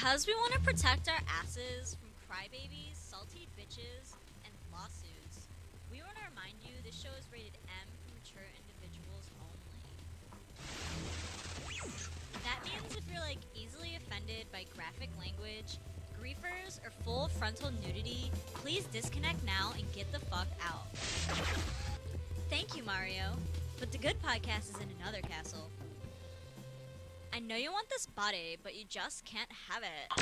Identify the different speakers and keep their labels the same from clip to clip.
Speaker 1: Because we want to protect our asses from crybabies, salty bitches, and lawsuits, we want to remind you this show is rated M for mature individuals only. That means if you're easily offended by graphic language, griefers, or full frontal nudity, please disconnect now and get the fuck out. Thank you, Mario. But the good podcast is in another castle. I know you want this body, but you just can't have it.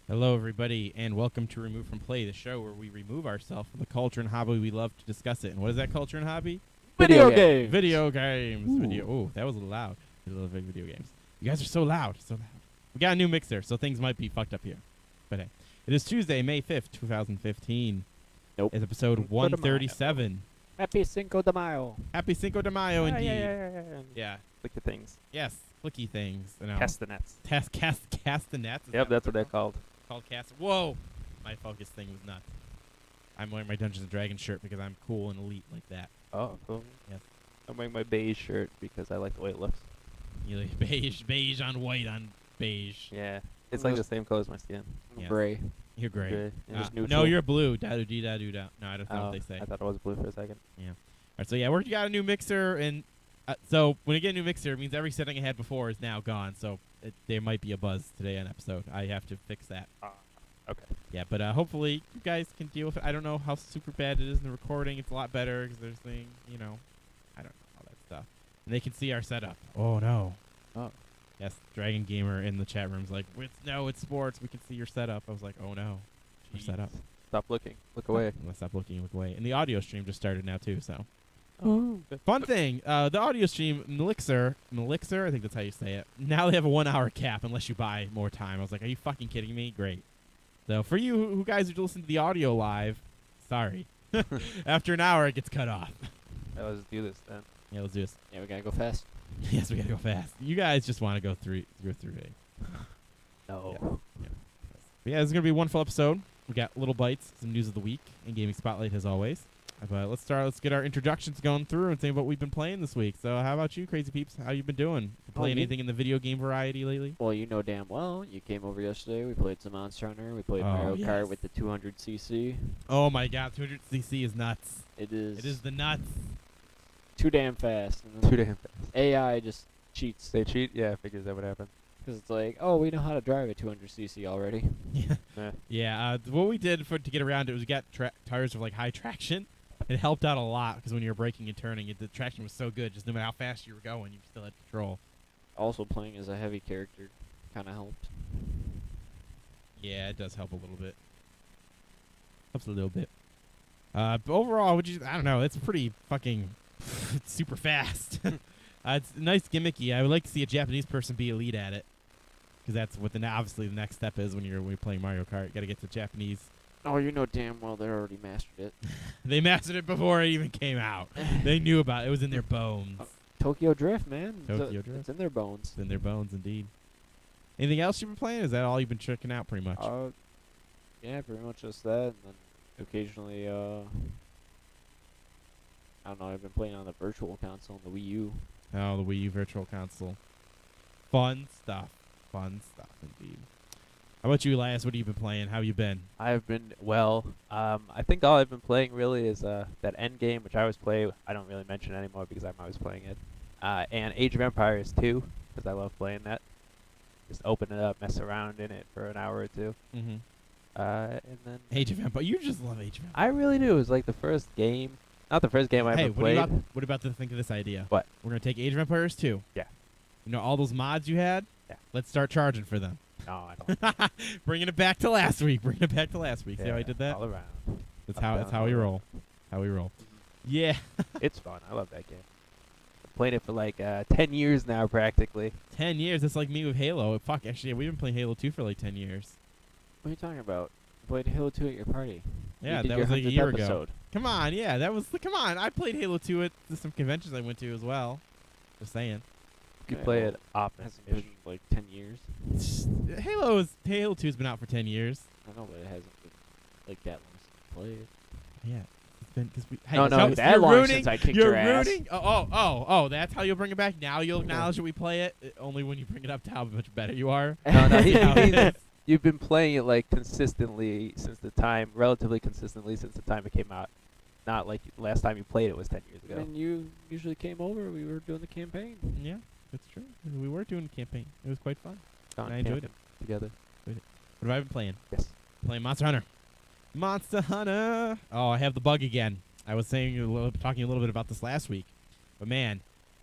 Speaker 2: Hello, everybody, and welcome to Remove from Play, the show where we remove ourselves from the culture and hobby we love to discuss it. And what is that culture and hobby?
Speaker 3: Video games.
Speaker 2: Video games.
Speaker 3: Ooh.
Speaker 2: Oh, that was a little loud. I love video games. You guys are so loud. So loud. We got a new mixer, so things might be fucked up here. But hey, it is Tuesday, May 5th, 2015.
Speaker 3: Nope.
Speaker 2: It's episode 137.
Speaker 3: Happy Cinco de Mayo.
Speaker 2: Happy Cinco de Mayo, indeed.
Speaker 3: Yeah. Click the things.
Speaker 2: Yes, clicky things. You know.
Speaker 3: Castanets.
Speaker 2: Castanets.
Speaker 3: Yep, that's what they're called.
Speaker 2: Called cast. Whoa! My focus thing was nuts. I'm wearing my Dungeons and Dragons shirt because I'm cool and elite like that.
Speaker 3: Oh, cool.
Speaker 2: Yes.
Speaker 3: I'm wearing my beige shirt because I like the way it looks.
Speaker 2: You like beige on white on beige.
Speaker 3: Yeah. It's like the same color as my skin.
Speaker 2: Yes.
Speaker 4: Gray.
Speaker 2: You're gray.
Speaker 3: Gray. And just
Speaker 2: No,
Speaker 3: neutral.
Speaker 2: you're blue. Da-do-dee-da-do-da. No, I don't know what they say.
Speaker 3: I thought it was blue for a second.
Speaker 2: Yeah. All right, so yeah, we got a new mixer, and so when you get a new mixer, it means every setting I had before is now gone, so there might be a buzz today on episode. I have to fix that.
Speaker 3: Okay.
Speaker 2: Yeah, but hopefully you guys can deal with it. I don't know how super bad it is in the recording. It's a lot better because there's things, I don't know, all that stuff. And they can see our setup. Oh, no.
Speaker 3: Oh.
Speaker 2: Yes, Dragon Gamer in the chat room's like, it's sports. We can see your setup. I was like, oh, no. Your setup.
Speaker 3: Stop looking. Look away.
Speaker 2: Let's stop looking. Look away. And the audio stream just started now, too, so.
Speaker 3: Oh.
Speaker 2: Fun thing, the audio stream, Melixer, I think that's how you say it. Now they have a 1 hour cap unless you buy more time. I was like, are you fucking kidding me? Great. So for you who guys who listen to the audio live, sorry. After an hour, it gets cut off.
Speaker 3: Let's do this then.
Speaker 2: Yeah, let's do this.
Speaker 4: Yeah, we gotta go fast.
Speaker 2: Yes, we gotta go fast. You guys just want to go through it.
Speaker 3: No.
Speaker 2: Yeah. But yeah, this is gonna be a wonderful episode. We got little bites, some news of the week, and gaming spotlight as always. But let's get our introductions going through and say what we've been playing this week. So how about you, crazy peeps? How you been doing? You playing anything in the video game variety lately?
Speaker 4: Well, you know damn well. You came over yesterday. We played some Monster Hunter. We played
Speaker 2: Oh,
Speaker 4: Mario
Speaker 2: yes.
Speaker 4: Kart with the 200cc.
Speaker 2: Oh my god, 200cc is nuts.
Speaker 4: It is.
Speaker 2: It is the nuts.
Speaker 4: too damn fast. And
Speaker 3: Too damn fast.
Speaker 4: AI just cheats.
Speaker 3: They cheat? Yeah, figures that would happen.
Speaker 4: Because it's like, oh, we know how to drive a 200cc already.
Speaker 2: Yeah.
Speaker 3: Yeah.
Speaker 2: Yeah. What we did to get around it was we got tires with high traction. It helped out a lot because when you were braking and turning, the traction was so good. Just no matter how fast you were going, you still had control.
Speaker 4: Also, playing as a heavy character kind of helped.
Speaker 2: Yeah, it does help a little bit. Helps a little bit. But overall, I don't know. It's pretty fucking super fast. It's nice gimmicky. I would like to see a Japanese person be elite at it, because that's what obviously the next step is when you're playing Mario Kart. You got to get to Japanese.
Speaker 4: Oh, you know damn well they already mastered it.
Speaker 2: They mastered it before it even came out. They knew about it. It was in their bones.
Speaker 4: Tokyo Drift, man.
Speaker 2: Tokyo Drift.
Speaker 4: It's in their bones.
Speaker 2: It's in their bones, indeed. Anything else you've been playing? Is that all you've been checking out, pretty much?
Speaker 4: Yeah, pretty much just that. And then occasionally, I don't know, I've been playing on the virtual console on the Wii U.
Speaker 2: Oh, the Wii U Virtual Console. Fun stuff. Indeed. How about you, Elias? What have you been playing? How you been?
Speaker 3: I've been well. I think all I've been playing really is that end game, which I always play. I don't really mention anymore because I'm always playing it. And Age of Empires 2, because I love playing that. Just open it up, mess around in it for an hour or two.
Speaker 2: Mm-hmm.
Speaker 3: And then
Speaker 2: Age of Empires. You just love Age of Empires.
Speaker 3: I really do. It was like the first game. Not the first game I ever played.
Speaker 2: What about to think of this idea?
Speaker 3: What?
Speaker 2: We're going to take Age of Empires 2.
Speaker 3: Yeah.
Speaker 2: You know all those mods you had?
Speaker 3: Yeah.
Speaker 2: Let's start charging for them.
Speaker 3: No, I don't.
Speaker 2: Bringing it back to last week. See how I did that?
Speaker 3: All around.
Speaker 2: That's
Speaker 3: Up,
Speaker 2: how
Speaker 3: down,
Speaker 2: that's how
Speaker 3: all
Speaker 2: we
Speaker 3: around.
Speaker 2: roll. How we roll. Yeah.
Speaker 3: It's fun. I love that game. I've played it for like 10 years now, practically.
Speaker 2: 10 years. That's like me with Halo. Fuck, actually, we've been playing Halo 2 for like 10 years.
Speaker 4: What are you talking about? You played Halo 2 at your party.
Speaker 2: Yeah,
Speaker 4: You did
Speaker 2: that
Speaker 4: your
Speaker 2: was like a
Speaker 4: 100th
Speaker 2: year ago.
Speaker 4: episode.
Speaker 2: Come on, yeah, that was. Come on, I played Halo 2 at some conventions I went to as well. Just saying.
Speaker 3: You
Speaker 4: Okay,
Speaker 3: play
Speaker 4: well,
Speaker 3: it often.
Speaker 4: Hasn't been like 10 years.
Speaker 2: Halo 2's been out for 10 years.
Speaker 4: I know, but it hasn't been like that long since I played.
Speaker 2: Yeah, it's been because we. Hey,
Speaker 4: No,
Speaker 2: so
Speaker 4: that
Speaker 2: you're
Speaker 4: long
Speaker 2: ruining,
Speaker 4: since I kicked
Speaker 2: you're
Speaker 4: your ass.
Speaker 2: ruining. Oh, that's how you'll bring it back. Now you'll acknowledge that we play it. Only when you bring it up to how much better you are.
Speaker 3: No,
Speaker 2: Yeah.
Speaker 3: you've been playing it like consistently since the time, relatively consistently since the time it came out. Not like last time you played it was 10 years ago.
Speaker 4: And you usually came over. We were doing the campaign.
Speaker 2: Yeah, that's true. We were doing a campaign. It was quite fun.
Speaker 3: Gone
Speaker 2: I enjoyed
Speaker 3: camping together.
Speaker 2: What have I been playing?
Speaker 3: Yes.
Speaker 2: Playing Monster Hunter. Monster Hunter. Oh, I have the bug again. I was talking a little bit about this last week, but man,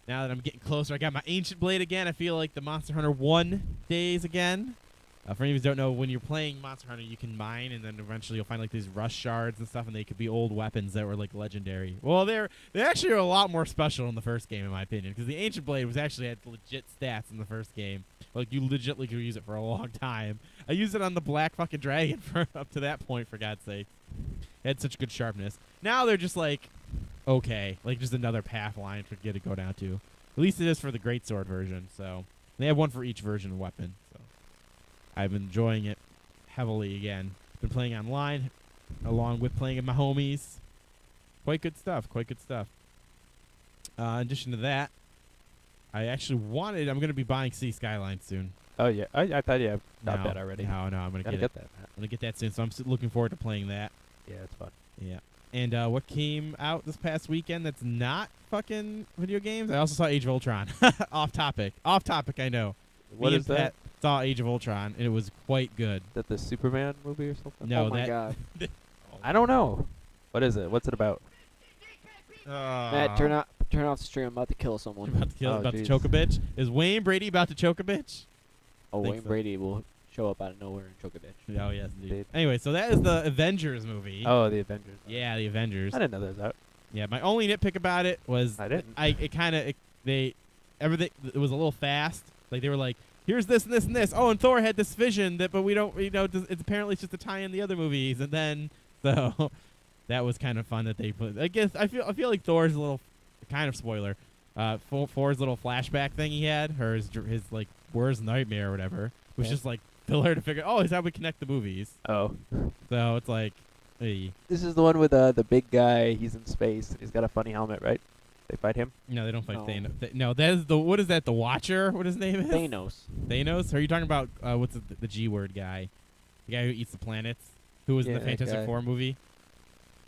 Speaker 2: now that I'm getting closer, I got my Ancient Blade again. I feel like the Monster Hunter 1 days again. For any of you who don't know, when you're playing Monster Hunter, you can mine, and then eventually you'll find like these rush shards and stuff, and they could be old weapons that were like legendary. Well, they actually are a lot more special in the first game, in my opinion, because the Ancient Blade was actually had legit stats in the first game. Like you legitimately could use it for a long time. I used it on the Black fucking Dragon for up to that point, for God's sake. It had such good sharpness. Now they're just like, okay, like just another path line to get to go down to. At least it is for the Greatsword version. So they have one for each version of weapon. So I've been enjoying it heavily again. Been playing online, along with playing with my homies. Quite good stuff. Quite good stuff. In addition to that, I'm going to be buying Sea Skyline soon.
Speaker 3: Oh yeah, I thought you got
Speaker 2: No,
Speaker 3: that already.
Speaker 2: No, I'm going to
Speaker 3: Gotta
Speaker 2: get it.
Speaker 3: get that. Man.
Speaker 2: I'm going to get that soon. So I'm looking forward to playing that.
Speaker 3: Yeah, it's fun.
Speaker 2: Yeah. And what came out this past weekend that's not fucking video games? I also saw Age of Ultron. Off topic, I know.
Speaker 3: What
Speaker 2: Me
Speaker 3: is
Speaker 2: and
Speaker 3: that?
Speaker 2: Pat saw Age of Ultron, and it was quite good.
Speaker 3: Is that the Superman movie or something?
Speaker 2: No,
Speaker 4: oh my
Speaker 2: that.
Speaker 4: god.
Speaker 3: I don't know. What is it? What's it about?
Speaker 4: Matt, turn off the stream. I'm about to kill someone.
Speaker 2: About to
Speaker 3: jeez.
Speaker 2: choke a bitch. Is Wayne Brady about to choke a bitch?
Speaker 4: Oh,
Speaker 2: think
Speaker 4: Wayne
Speaker 2: so.
Speaker 4: Brady will show up out of nowhere and choke a bitch.
Speaker 2: Oh yes, indeed.
Speaker 3: Indeed.
Speaker 2: Anyway, so that is the Avengers movie.
Speaker 3: Oh, the Avengers.
Speaker 2: Yeah, the Avengers.
Speaker 3: I didn't know that was out.
Speaker 2: Yeah, my only nitpick about it was
Speaker 3: I didn't.
Speaker 2: everything it was a little fast. Like they were like, here's this and this and this. Oh, and Thor had this vision but we don't, it's apparently it's just a tie in the other movies. And then so that was kind of fun that they put. I guess I feel like Thor's a little kind of spoiler. Thor's little flashback thing he had, his like worst nightmare or whatever, was
Speaker 3: Yeah.
Speaker 2: just like filler to figure. Oh, is how we connect the movies.
Speaker 3: Oh.
Speaker 2: So it's like, hey.
Speaker 3: This is the one with the big guy. He's in space. And he's got a funny helmet, right? They fight him.
Speaker 2: No, they don't fight
Speaker 4: No.
Speaker 2: Thanos. No, that is the what is that? The Watcher? What his name is?
Speaker 4: Thanos.
Speaker 2: Thanos? Are you talking about what's the G word guy? The guy who eats the planets? Who was in
Speaker 3: Yeah,
Speaker 2: the
Speaker 3: that
Speaker 2: Fantastic
Speaker 3: guy.
Speaker 2: Four movie?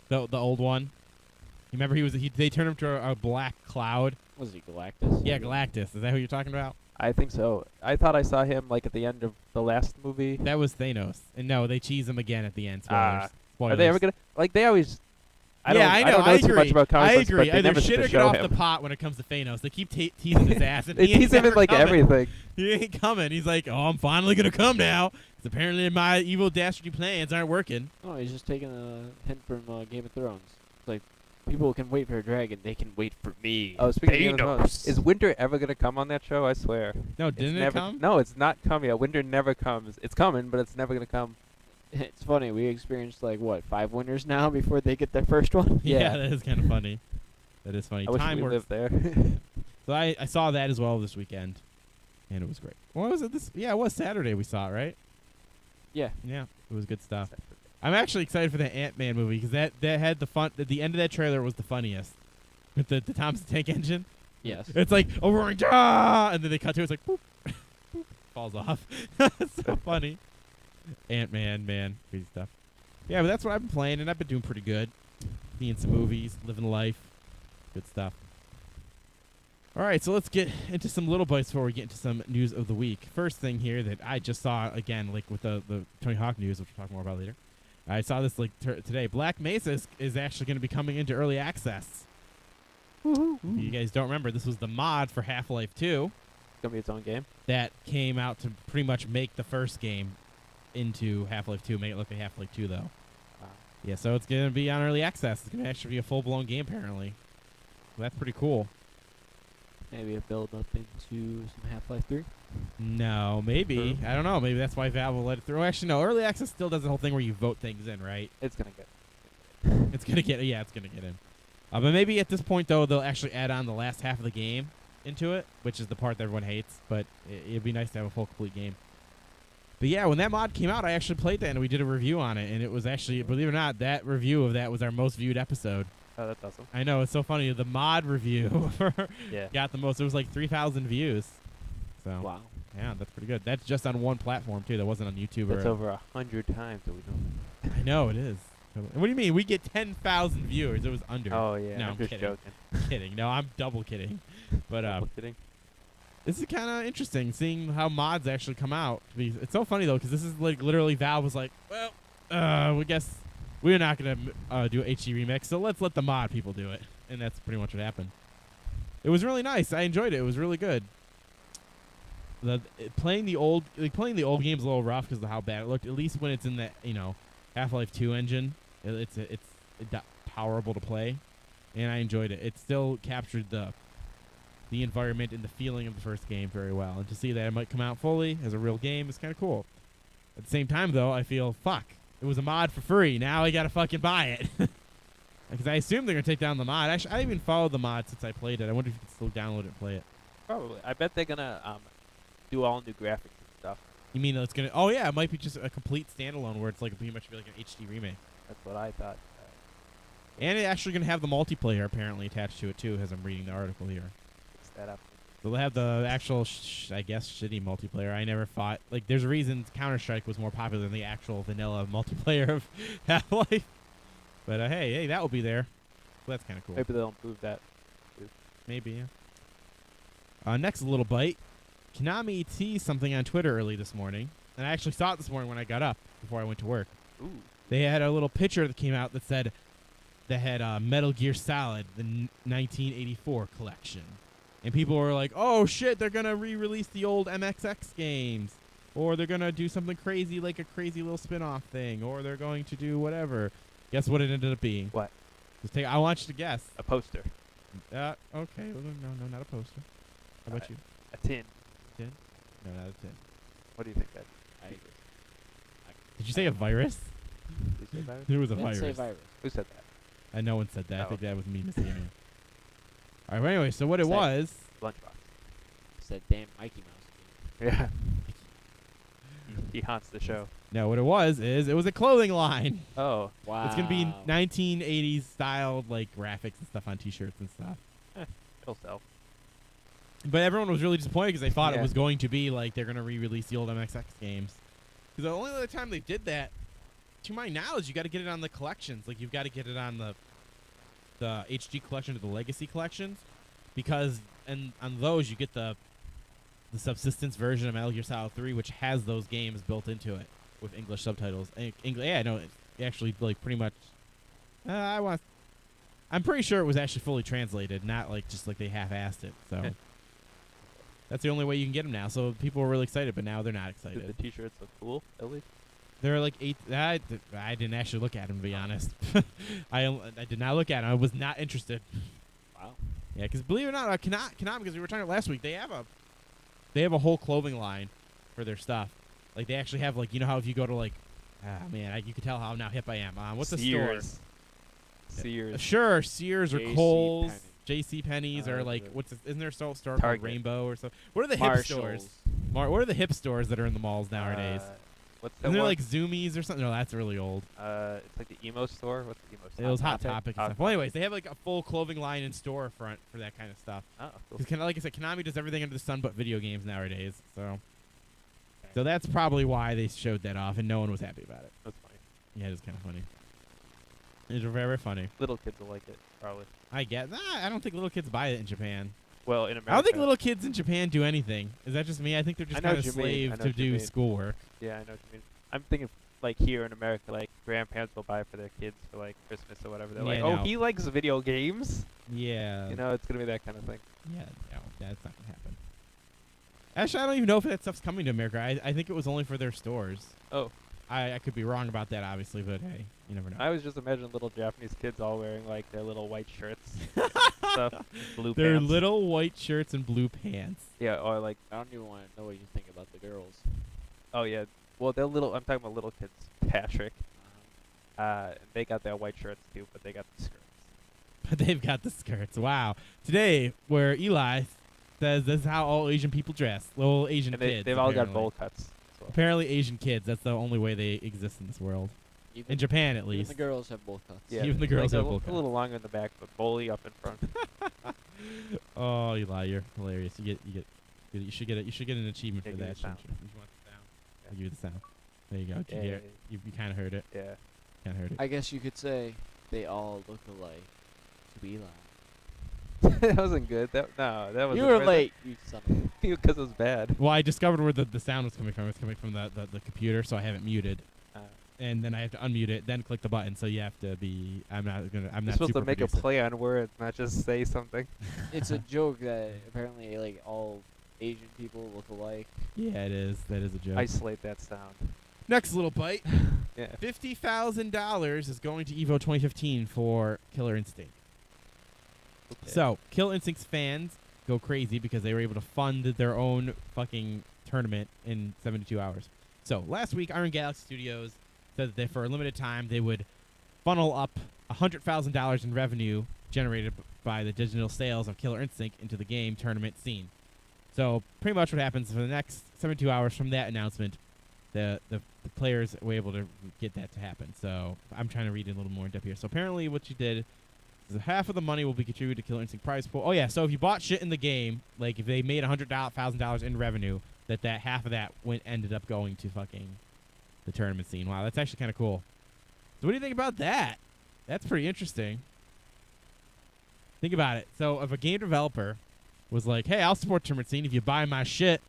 Speaker 2: The old one. You remember they turned him to a black cloud.
Speaker 4: Was he Galactus?
Speaker 2: Yeah, Galactus. Is that who you're talking about?
Speaker 3: I think so. I thought I saw him like at the end of the last movie.
Speaker 2: That was Thanos. And no, they cheese him again at the end.
Speaker 3: Ah.
Speaker 2: Spoilers.
Speaker 3: Are they ever gonna like? They always. I
Speaker 2: Yeah, I know.
Speaker 3: don't know too
Speaker 2: agree.
Speaker 3: much about comic
Speaker 2: I
Speaker 3: books,
Speaker 2: agree.
Speaker 3: but they
Speaker 2: Either
Speaker 3: never seem
Speaker 2: shit
Speaker 3: to
Speaker 2: or get
Speaker 3: show
Speaker 2: off
Speaker 3: him.
Speaker 2: the pot when it comes to Thanos. They keep teasing his ass. And
Speaker 3: They
Speaker 2: he ain't
Speaker 3: tease him in
Speaker 2: never
Speaker 3: like
Speaker 2: coming.
Speaker 3: everything.
Speaker 2: He ain't coming. He's like, oh, I'm finally going to come now. 'Cause apparently my evil dastardly plans aren't working.
Speaker 4: Oh, he's just taking a hint from Game of Thrones. It's like, people can wait for a dragon. They can wait for me.
Speaker 3: Oh, speaking of Game of Thrones,
Speaker 4: Thanos.
Speaker 3: is Winter ever gonna come on that show? I swear.
Speaker 2: No,
Speaker 3: It's
Speaker 2: didn't it
Speaker 3: never,
Speaker 2: come?
Speaker 3: No, it's not come yet. Winter never comes. It's coming, but it's never gonna come.
Speaker 4: It's funny. We experienced like what 5 winters now before they get their first one.
Speaker 2: Yeah,
Speaker 3: Yeah.
Speaker 2: that is kind of funny. That is funny.
Speaker 3: I wish
Speaker 2: Time
Speaker 3: we
Speaker 2: works.
Speaker 3: lived there.
Speaker 2: So I saw that as well this weekend, and it was great. What was it? Yeah, it was Saturday we saw it, right?
Speaker 4: Yeah.
Speaker 2: Yeah, it was good stuff. I'm actually excited for the Ant-Man movie because that had the fun. The end of that trailer was the funniest with the Thompson Tank Engine.
Speaker 4: Yes.
Speaker 2: It's like a roaring "Ah!" and then they cut to it, it's like boop, boop, falls off. It's so funny. Ant-Man, man, crazy stuff. Yeah, but that's what I've been playing, and I've been doing pretty good. Seeing some movies, living life, good stuff. All right, so let's get into some little bites before we get into some news of the week. First thing here that I just saw again, like with the Tony Hawk news, which we'll talk more about later. I saw this like today. Black Mesa is actually going to be coming into early access. If you guys don't remember, this was the mod for Half-Life 2.
Speaker 3: gonna be its own game.
Speaker 2: that came out to pretty much make the first game into Half-Life 2, make it look like Half-Life 2 though.
Speaker 3: Wow.
Speaker 2: Yeah, so it's gonna be on early access. It's gonna actually be a full-blown game apparently. So that's pretty cool.
Speaker 4: Maybe a build up into some Half-Life 3.
Speaker 2: No, maybe.
Speaker 3: Sure.
Speaker 2: I don't know. Maybe that's why Valve will let it through. Actually, no. Early access still does the whole thing where you vote things in, right?
Speaker 3: It's gonna get.
Speaker 2: It's gonna get in. But maybe at this point though, they'll actually add on the last half of the game into it, which is the part that everyone hates. But it'd be nice to have a full complete game. But yeah, when that mod came out, I actually played that and we did a review on it, and it was actually, believe it or not, that review of that was our most viewed episode.
Speaker 3: Oh, that's awesome.
Speaker 2: I know, it's so funny. The mod review
Speaker 3: Yeah.
Speaker 2: got the most. It was like 3,000 views. So
Speaker 4: Wow.
Speaker 2: yeah, that's pretty good. That's just on one platform too. That wasn't on YouTube.
Speaker 3: That's
Speaker 2: or
Speaker 3: over 100 times that we know.
Speaker 2: I know it is. What do you mean? We get 10,000 viewers. It was under.
Speaker 3: Oh yeah,
Speaker 2: No,
Speaker 3: I'm just
Speaker 2: kidding.
Speaker 3: joking.
Speaker 2: Kidding. No, I'm double kidding. But
Speaker 3: Double kidding.
Speaker 2: this is kind of interesting seeing how mods actually come out. It's so funny though, because this is like literally Valve was like, well, we guess we're not gonna do a HD remix, so let's let the mod people do it, and that's pretty much what happened. It was really nice. I enjoyed it. It was really good. Playing the old game's a little rough because of how bad it looked. At least when it's in that Half-Life 2 engine, it's tolerable to play, and I enjoyed it. It still captured the environment and the feeling of the first game very well, and to see that it might come out fully as a real game is kind of cool. At the same time, though, I feel it was a mod for free. Now I gotta fucking buy it because I assume they're gonna take down the mod. Actually, I even followed the mod since I played it. I wonder if you can still download it and play it.
Speaker 3: Probably. I bet they're gonna do all new graphics and stuff.
Speaker 2: You mean it's gonna? Oh yeah, it might be just a complete standalone where it's like pretty much be like an HD remake.
Speaker 3: That's what I thought.
Speaker 2: And it's actually gonna have the multiplayer apparently attached to it too, as I'm reading the article here.
Speaker 3: Fix that up.
Speaker 2: They'll have the actual, I guess, shitty multiplayer. I never fought. Like, there's a reason Counter-Strike was more popular than the actual vanilla multiplayer of Half-Life. But hey, that will be there. So that's kind of cool.
Speaker 3: Maybe they'll improve that.
Speaker 2: Maybe, yeah. Next little bite. Konami teased something on Twitter early this morning, and I actually saw it this morning when I got up before I went to work.
Speaker 3: Ooh.
Speaker 2: They had a little picture that came out that had Metal Gear Solid, the 1984 collection. And people were like, oh shit, they're going to re-release the old MXX games. Or they're going to do something crazy like a crazy little spin-off thing. Or they're going to do whatever. Guess what it ended up being?
Speaker 3: What?
Speaker 2: I want you to guess.
Speaker 3: A poster.
Speaker 2: Okay. Well, no, not a poster. How about you?
Speaker 3: A tin.
Speaker 2: Tin? No, not a tin.
Speaker 3: What do you think that?
Speaker 2: Did you say a virus?
Speaker 3: Did you say virus?
Speaker 2: There was a
Speaker 4: Didn't say
Speaker 2: virus.
Speaker 4: virus.
Speaker 3: Who said that?
Speaker 2: No one said that. I
Speaker 3: Oh.
Speaker 2: think that was me missing it. All right, well, anyway, so what it
Speaker 4: Said-
Speaker 2: was...
Speaker 3: Lunchbox.
Speaker 4: Said damn Mikey Mouse.
Speaker 3: Yeah. He haunts the show.
Speaker 2: No, what it was a clothing line.
Speaker 3: Oh.
Speaker 4: Wow.
Speaker 2: It's going to be 1980s styled, like, graphics and stuff on T-shirts and stuff.
Speaker 3: It'll sell.
Speaker 2: But everyone was really disappointed because they thought it
Speaker 3: Yeah.
Speaker 2: was going to be, like, they're going to re-release the old MXX games. Because the only other time they did that, to my knowledge, you got to get it on the collections. Like, you've got to get it on the HD collection or the Legacy collections. Because on those, you get the subsistence version of Metal Gear Solid 3, which has those games built into it with English subtitles. Yeah, no, it's actually like pretty much. I'm pretty sure it was actually fully translated, not like just like they half-assed it. So that's the only way you can get them now. So people were really excited, but now they're not
Speaker 3: Did
Speaker 2: excited.
Speaker 3: the T-shirts look cool? At least.
Speaker 2: They're like 8. I didn't actually look at them, to be honest. I did not look at them. I was not interested.
Speaker 4: Wow.
Speaker 2: Yeah, because believe it or not, Konami, because we were talking last week, they have a whole clothing line for their stuff. Like they actually have like, you know how if you go to like, you can tell how now hip I am. What's the store?
Speaker 3: Sears.
Speaker 2: Sure, Sears or
Speaker 4: JC
Speaker 2: Kohl's,
Speaker 4: Penney.
Speaker 2: J.C. Penney's, or like isn't there a store called
Speaker 3: Target.
Speaker 2: Rainbow or something? What are the hip
Speaker 4: Marshalls.
Speaker 2: stores? What are the hip stores that are in the malls nowadays?
Speaker 3: What's that
Speaker 2: Isn't there
Speaker 3: one?
Speaker 2: like Zoomies or something? No, that's really old.
Speaker 3: It's like the emo store. What's the emo store?
Speaker 2: It was Hot Topic and
Speaker 3: Hot
Speaker 2: stuff. Well, anyways, they have like a full clothing line in storefront for that kind of stuff.
Speaker 3: Oh, cool.
Speaker 2: Because like I said, Konami does everything under the sun but video games nowadays. So that's probably why they showed that off, and no one was happy about it.
Speaker 3: That's funny.
Speaker 2: Yeah, it was kind of funny. It's very funny.
Speaker 3: Little kids will like it, probably.
Speaker 2: I guess. I don't think little kids buy it in Japan.
Speaker 3: Well, in America.
Speaker 2: I don't think little kids in Japan do anything. Is that just me? I think they're
Speaker 3: I
Speaker 2: just
Speaker 3: know
Speaker 2: kind of
Speaker 3: what you mean. I
Speaker 2: slaves
Speaker 3: know
Speaker 2: to
Speaker 3: what you
Speaker 2: do
Speaker 3: mean.
Speaker 2: schoolwork.
Speaker 3: Yeah, I know what you mean. I'm thinking like here in America, like grandparents will buy for their kids for like Christmas or whatever. They're
Speaker 2: Yeah,
Speaker 3: like,
Speaker 2: no.
Speaker 3: he likes video games.
Speaker 2: Yeah.
Speaker 3: You know, it's gonna be that kind of thing.
Speaker 2: Yeah, no, that's not going to happen. Actually, I don't even know if that stuff's coming to America. I think it was only for their stores.
Speaker 3: Oh,
Speaker 2: I could be wrong about that, obviously, but hey, you never know.
Speaker 3: I was just imagining little Japanese kids all wearing like their little white shirts, stuff, blue
Speaker 2: Their
Speaker 3: pants.
Speaker 2: little white shirts and blue pants.
Speaker 3: Yeah, or like,
Speaker 4: I don't even want to know what you think about the girls.
Speaker 3: oh yeah, well they're little. I'm talking about little kids. Patrick, they got their white shirts too, but they got the skirts.
Speaker 2: But they've got the skirts. Wow. Today, where Eli says this is how all Asian people dress. Little Asian
Speaker 3: And
Speaker 2: kids.
Speaker 3: they've all got
Speaker 2: apparently.
Speaker 3: bowl cuts. as well.
Speaker 2: Apparently, Asian kids. That's the only way they exist in this world.
Speaker 4: Even,
Speaker 2: In Japan, at
Speaker 4: even
Speaker 2: least.
Speaker 4: the girls have bowl cuts.
Speaker 3: Yeah,
Speaker 2: Even the girls
Speaker 3: like
Speaker 2: have
Speaker 3: a,
Speaker 2: bowl
Speaker 3: a
Speaker 2: cuts.
Speaker 3: little longer in the back, but bowly up in front.
Speaker 2: Oh, Eli, you're hilarious. You should get an achievement
Speaker 3: Yeah,
Speaker 2: for
Speaker 3: give me
Speaker 2: that.
Speaker 3: the sound.
Speaker 2: Shouldn't you? You want the sound? I'll give you the sound. There you go. Can you hear it?
Speaker 3: Yeah.
Speaker 2: You kind of heard it.
Speaker 3: Yeah.
Speaker 2: Kind of heard it.
Speaker 4: I guess you could say they all look alike to Eli.
Speaker 3: That wasn't good. That was.
Speaker 4: You were late, you son of a...
Speaker 3: because it was bad.
Speaker 2: Well, I discovered where the sound was coming from. It's coming from the computer, so I have it muted.
Speaker 3: Uh,
Speaker 2: And then I have to unmute it, then click the button. So you have to be. I'm not
Speaker 3: you're
Speaker 2: not
Speaker 3: supposed to
Speaker 2: super
Speaker 3: make a
Speaker 2: producer.
Speaker 3: play on words, not just say something.
Speaker 4: It's a joke that apparently like all Asian people look alike.
Speaker 2: Yeah, it is. That is a joke.
Speaker 3: Isolate that sound.
Speaker 2: Next little bite.
Speaker 3: Yeah.
Speaker 2: $50,000 is going to Evo 2015 for Killer Instinct.
Speaker 3: Okay.
Speaker 2: So, Killer Instinct's fans go crazy because they were able to fund their own fucking tournament in 72 hours. So, last week, Iron Galaxy Studios said that for a limited time, they would funnel up $100,000 in revenue generated by the digital sales of Killer Instinct into the game tournament scene. So, pretty much what happens for the next 72 hours from that announcement, the players were able to get that to happen. So, I'm trying to read it a little more in depth here. So, apparently what you did is half of the money will be contributed to Killer Instinct prize pool. Oh, yeah, so if you bought shit in the game, like if they made $100,000 in revenue, that half of that ended up going to fucking the tournament scene. Wow, that's actually kind of cool. So what do you think about that? That's pretty interesting. Think about it. So if a game developer was like, hey, I'll support tournament scene if you buy my shit,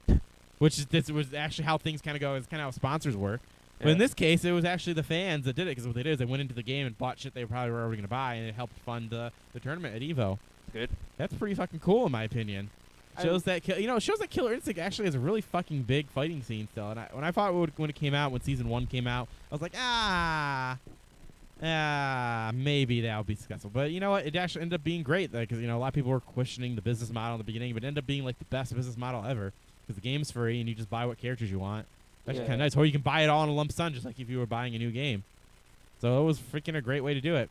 Speaker 2: which is this was actually how things kind of go. It's kind of how sponsors work. But in this case, it was actually the fans that did it, because what they did is they went into the game and bought shit they probably were already going to buy, and it helped fund the tournament at Evo.
Speaker 3: Good.
Speaker 2: That's pretty fucking cool, in my opinion. Shows that it shows that Killer Instinct actually has a really fucking big fighting scene still. And when I thought when it came out, when season 1 came out, I was like, maybe that would be successful. But you know what? It actually ended up being great, because a lot of people were questioning the business model in the beginning, but it ended up being like the best business model ever, because the game's free and you just buy what characters you want. That's
Speaker 3: Yeah.
Speaker 2: kind of nice. Or you can buy it all in a lump sum, just like if you were buying a new game. So it was freaking a great way to do it.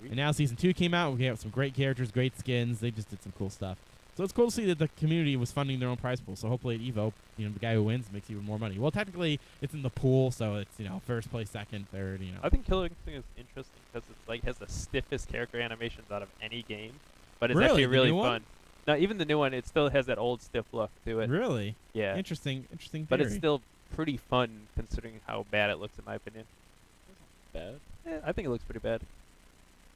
Speaker 2: And now season 2 came out. We have some great characters, great skins. They just did some cool stuff. So it's cool to see that the community was funding their own prize pool. So hopefully at Evo, the guy who wins makes even more money. Well, technically it's in the pool, so it's first place, second, third.
Speaker 3: I think Killer Instinct is interesting because it's like has the stiffest character animations out of any game, but it's
Speaker 2: Really?
Speaker 3: actually
Speaker 2: The
Speaker 3: really
Speaker 2: new
Speaker 3: fun.
Speaker 2: one?
Speaker 3: No, even the new one, it still has that old stiff look to it.
Speaker 2: Really
Speaker 3: Yeah,
Speaker 2: interesting theory.
Speaker 3: but it's still pretty fun considering how bad it looks, in my opinion.
Speaker 4: Bad.
Speaker 3: I think it looks pretty bad.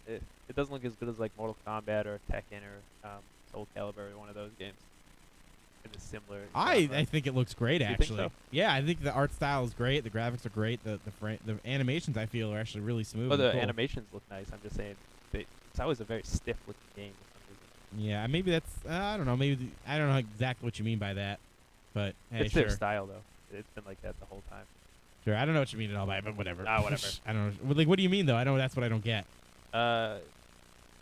Speaker 3: It doesn't look as good as like Mortal Kombat or Tekken or Soul Calibur or one of those games. In a similar. genre.
Speaker 2: I think it looks great,
Speaker 3: think
Speaker 2: actually.
Speaker 3: so?
Speaker 2: Yeah, I think the art style is great. The graphics are great. The animations, I feel, are actually really smooth.
Speaker 3: Well,
Speaker 2: and
Speaker 3: the
Speaker 2: cool.
Speaker 3: animations look nice. I'm just saying, it's always a very stiff looking game for some reason.
Speaker 2: Yeah, maybe that's I don't know. Maybe I don't know exactly what you mean by that, but hey,
Speaker 3: It's
Speaker 2: sure,
Speaker 3: their style though. It's been like that the whole time.
Speaker 2: sure. I don't know what you mean at all by it, but whatever.
Speaker 3: Whatever.
Speaker 2: I don't know. Well, like, what do you mean though? I don't. That's what I don't get.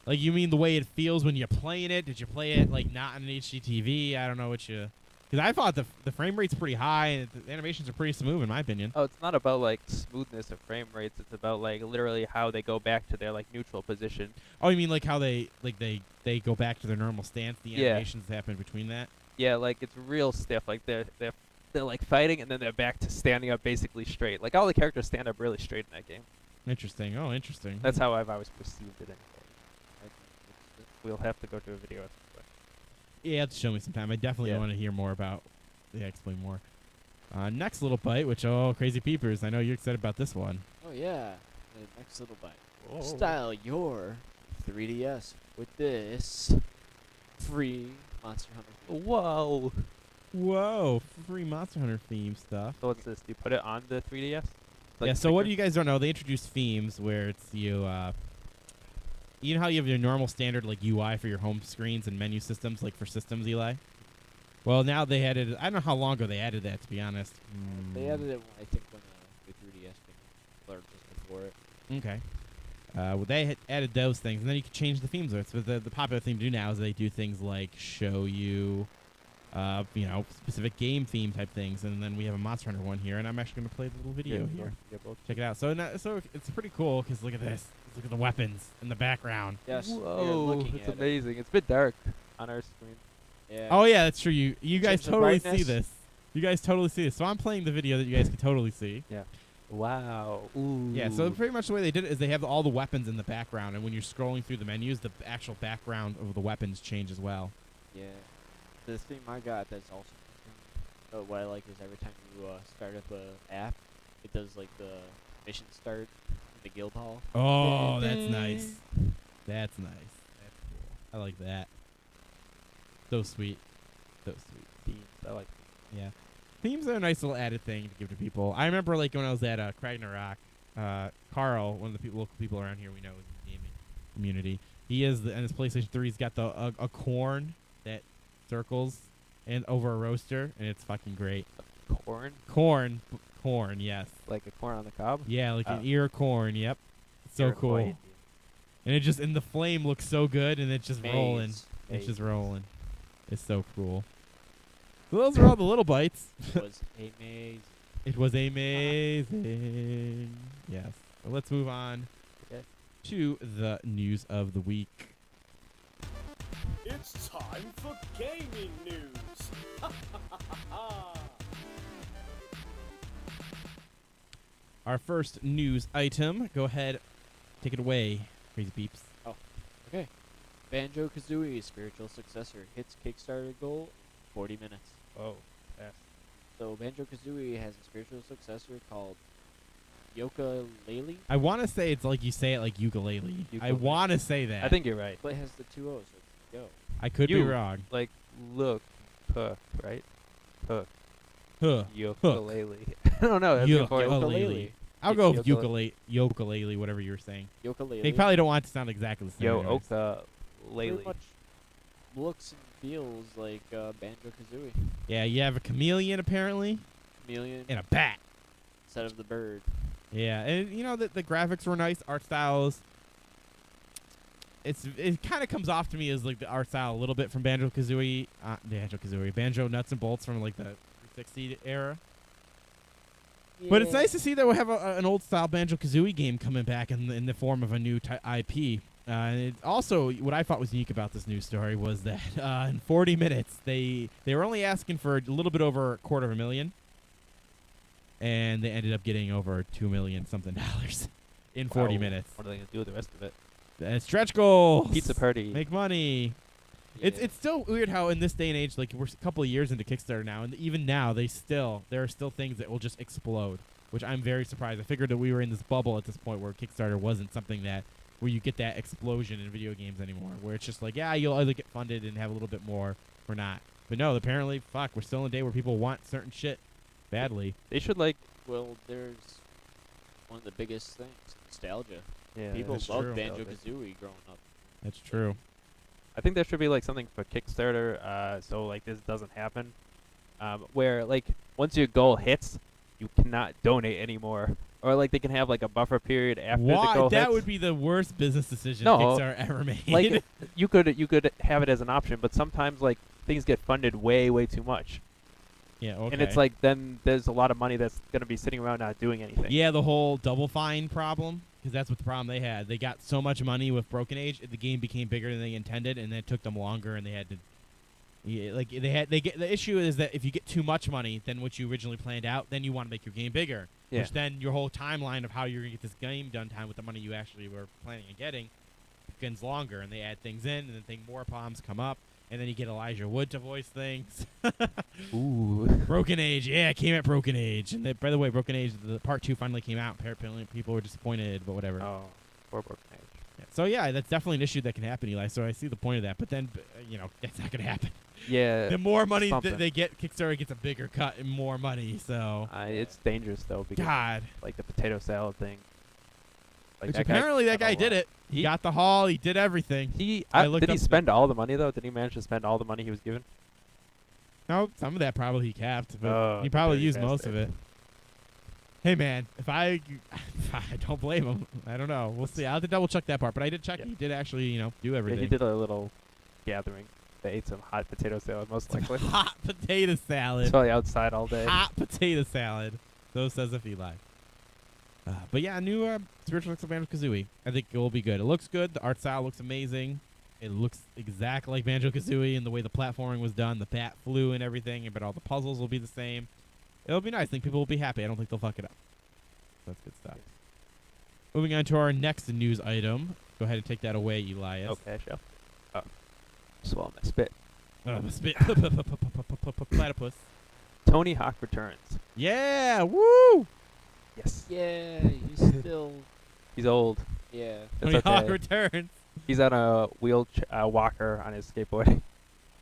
Speaker 3: Like
Speaker 2: You mean the way it feels when you're playing it? Did you play it like not on an HDTV? I don't know what you. Because I thought the frame rate's pretty high and the animations are pretty smooth in my opinion.
Speaker 3: Oh, it's not about like smoothness of frame rates. It's about like literally how they go back to their like neutral position.
Speaker 2: Oh, you mean like how they go back to their normal stance? The
Speaker 3: Yeah.
Speaker 2: animations that happen between that.
Speaker 3: Yeah, like it's real stiff. Like they're like fighting and then they're back to standing up basically straight. Like all the characters stand up really straight in that game.
Speaker 2: Interesting. Oh, interesting.
Speaker 3: That's how I've always perceived it. Anyway. We'll have to go to a video. At some point.
Speaker 2: Yeah, you have to show me sometime. I definitely
Speaker 3: Yeah.
Speaker 2: want to hear more about. Yeah, explain more. Next little bite, which Crazy Peepers. I know you're excited about this one.
Speaker 4: Oh yeah. The next little bite.
Speaker 3: Whoa.
Speaker 4: Style your 3DS with this free Monster Hunter.
Speaker 3: Whoa.
Speaker 2: Whoa, free Monster Hunter theme stuff.
Speaker 3: So what's this? Do you put it on the 3DS? Like
Speaker 2: Yeah. So what
Speaker 3: sticker?
Speaker 2: you guys don't know, they introduced themes where it's you know how you have your normal standard like UI for your home screens and menu systems, like for systems, Eli? Well, now they added. I don't know how long ago they added that. To be honest.
Speaker 4: They added it, I think, when the 3DS came, or just before it.
Speaker 2: Okay. Well, they had added those things, and then you can change the themes. So the popular thing to do now is they do things like show you, specific game theme type things, and then we have a Monster Hunter one here, and I'm actually going to play the little video here. Check it out. So it's pretty cool because look at this. Look at the weapons in the background.
Speaker 4: Yes.
Speaker 3: Whoa, it's amazing. It's a bit dark on our screen.
Speaker 4: Yeah.
Speaker 2: Oh yeah, that's true. You guys
Speaker 4: Change the
Speaker 2: totally see
Speaker 4: brightness.
Speaker 2: this. You guys totally see this. So I'm playing the video that you guys can totally see.
Speaker 3: Yeah. Wow. Ooh.
Speaker 2: Yeah, so pretty much the way they did it is they have all the weapons in the background, and when you're scrolling through the menus, the actual background of the weapons change as well.
Speaker 4: Yeah. The theme I got that's also what I like is every time you start up a app, it does like the mission start in the guild hall.
Speaker 2: Oh, that's nice. That's nice. That's cool. I like that. So sweet. So sweet.
Speaker 3: Themes. I like themes.
Speaker 2: Yeah. Themes are a nice little added thing to give to people. I remember like when I was at Ragnarok, Carl, one of the local people around here we know is in the gaming community. He is, and his PlayStation 3, he's got a corn that circles and over a roaster, and it's fucking great.
Speaker 3: Corn?
Speaker 2: Corn, yes.
Speaker 3: Like a corn on the cob?
Speaker 2: Yeah, like an ear of corn, yep. So cool.
Speaker 3: Iroquois.
Speaker 2: And it just, and the flame looks so good, and it's just rolling.
Speaker 4: Maze.
Speaker 2: It's just rolling. It's so cool. So those are all the little bites.
Speaker 4: It was amazing.
Speaker 2: It was amazing. Yes. Well, let's move on to the news of the week.
Speaker 5: It's time for gaming news.
Speaker 2: Our first news item. Go ahead. Take it away, Crazy Peeps.
Speaker 4: Okay. Banjo-Kazooie's spiritual successor hits Kickstarter goal in 40 minutes.
Speaker 3: Oh, fast.
Speaker 4: So Banjo-Kazooie has a spiritual successor called Yooka-Laylee.
Speaker 2: I want to say it's like you say it like Yooka-Laylee. I
Speaker 3: Yooka-Laylee.
Speaker 2: want to say that.
Speaker 3: I think you're right.
Speaker 4: But it has the two O's, so it's Yo.
Speaker 2: I could be
Speaker 3: You.
Speaker 2: wrong.
Speaker 3: Like, look, hook, right? Hook.
Speaker 2: Huh.
Speaker 3: Ukulele. I don't know. That's important.
Speaker 2: Ukulele. I'll go with
Speaker 3: Ukulele.
Speaker 2: ukulele, whatever you were saying.
Speaker 4: Yooka-Laylee.
Speaker 2: They probably don't want it to sound exactly the same.
Speaker 3: Yo,
Speaker 2: anyways.
Speaker 3: Oka
Speaker 4: pretty
Speaker 3: Laylee.
Speaker 4: much looks and feels like Banjo-Kazooie.
Speaker 2: Yeah, you have a chameleon apparently,
Speaker 4: Chameleon
Speaker 2: and a bat.
Speaker 4: instead of the bird.
Speaker 2: Yeah, and you know the graphics were nice, art styles. It kind of comes off to me as like the art style a little bit from Banjo-Kazooie, Banjo Nuts and Bolts from like the 360 era. But it's nice to see that we have an old style Banjo-Kazooie game coming back in the form of a new IP. And it also, what I thought was unique about this news story was that in 40 minutes they were only asking for a little bit over $250,000, and they ended up getting over $2 million something in 40
Speaker 3: Wow.
Speaker 2: minutes.
Speaker 3: What are they going to do with the rest of it?
Speaker 2: Stretch goals.
Speaker 3: Pizza party.
Speaker 2: Make money. It's still weird how in this day and age, like we're a couple of years into Kickstarter now, and even now there are still things that will just explode, which I'm very surprised. I figured that we were in this bubble at this point where Kickstarter wasn't something where you get that explosion in video games anymore, where it's just like, yeah, you'll either get funded and have a little bit more or not. But no, apparently, we're still in a day where people want certain shit badly.
Speaker 3: They should like.
Speaker 4: Well, there's one of the biggest things, nostalgia.
Speaker 3: Yeah.
Speaker 4: People
Speaker 2: that's
Speaker 4: love
Speaker 2: true.
Speaker 4: Banjo-Kazooie growing up.
Speaker 2: That's true.
Speaker 3: I think there should be like something for Kickstarter, so like this doesn't happen, where like once your goal hits, you cannot donate anymore, or like they can have like a buffer period after the goal
Speaker 2: That
Speaker 3: hits.
Speaker 2: would be the worst business decision
Speaker 3: No.
Speaker 2: Kickstarter ever made.
Speaker 3: Like you could have it as an option, but sometimes like things get funded way too much,
Speaker 2: yeah, okay.
Speaker 3: and it's like then there's a lot of money that's gonna be sitting around not doing anything.
Speaker 2: Yeah, the whole double fine problem, because that's what the problem they had. They got so much money with Broken Age, the game became bigger than they intended, and then it took them longer, and they had to. Yeah, the issue is that if you get too much money than what you originally planned out, then you want to make your game bigger,
Speaker 3: Yeah.
Speaker 2: which then your whole timeline of how you're gonna get this game done time with the money you actually were planning on getting begins longer, and they add things in, and then more problems come up, and then you get Elijah Wood to voice things.
Speaker 3: Ooh.
Speaker 2: Broken Age, yeah, it came at Broken Age, and by the way, Broken Age, the part 2 finally came out. Apparently, people were disappointed, but whatever.
Speaker 3: Oh, poor Broken Age.
Speaker 2: Yeah. So yeah, that's definitely an issue that can happen, Eli. So I see the point of that, but then that's not gonna happen.
Speaker 3: Yeah.
Speaker 2: The more money
Speaker 3: something.
Speaker 2: they get, Kickstarter gets a bigger cut and more money. So
Speaker 3: It's dangerous though because
Speaker 2: God,
Speaker 3: like the potato salad thing. Like
Speaker 2: which
Speaker 3: that guy
Speaker 2: apparently that
Speaker 3: got a
Speaker 2: guy did
Speaker 3: lot.
Speaker 2: it. He got the haul. He did everything.
Speaker 3: He
Speaker 2: I looked
Speaker 3: did he
Speaker 2: up-
Speaker 3: spend all the money though? Did he manage to spend all the money he was given?
Speaker 2: No, some of that probably he capped, but
Speaker 3: Oh,
Speaker 2: he
Speaker 3: the
Speaker 2: probably
Speaker 3: dirty
Speaker 2: used most of
Speaker 3: bastard.
Speaker 2: it. Hey man, if I don't blame him. I don't know. We'll see. I'll have to double check that part, but I did check.
Speaker 3: Yeah.
Speaker 2: He did actually, do
Speaker 3: Yeah,
Speaker 2: everything.
Speaker 3: he did a little gathering. They ate some hot potato salad, most likely.
Speaker 2: Hot potato
Speaker 3: It's
Speaker 2: salad.
Speaker 3: probably outside all day.
Speaker 2: Hot potato salad. So says if Eli. But yeah, new spiritual X of Banjo-Kazooie. I think it will be good. It looks good. The art style looks amazing. It looks exactly like Banjo-Kazooie and the way the platforming was done. The bat flew and everything, but all the puzzles will be the same. It'll be nice. I think people will be happy. I don't think they'll fuck it up. That's good stuff. Moving on to our next news item. Go ahead and take that away, Elias.
Speaker 3: Okay, shall. Oh. Swallow my spit.
Speaker 2: Spit. Platypus.
Speaker 3: Tony Hawk returns.
Speaker 2: Yeah! Woo!
Speaker 3: Yes.
Speaker 4: Yeah, he's still.
Speaker 3: He's old.
Speaker 4: Yeah.
Speaker 3: That's
Speaker 2: Tony Hawk
Speaker 3: okay.
Speaker 2: returns.
Speaker 3: He's on a walker on his skateboard.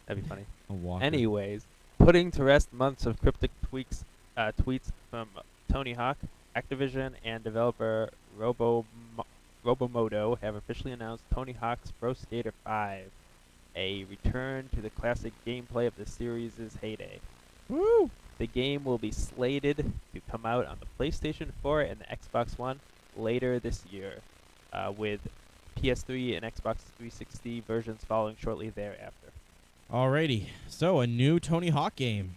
Speaker 3: That'd be funny.
Speaker 2: A walker.
Speaker 3: Anyways, putting to rest months of cryptic tweets from Tony Hawk, Activision, and developer Robomodo have officially announced Tony Hawk's Pro Skater 5, a return to the classic gameplay of the series' heyday.
Speaker 2: Woo!
Speaker 3: The game will be slated to come out on the PlayStation 4 and the Xbox One later this year, with PS3 and Xbox 360 versions following shortly thereafter.
Speaker 2: Alrighty. So, a new Tony Hawk game.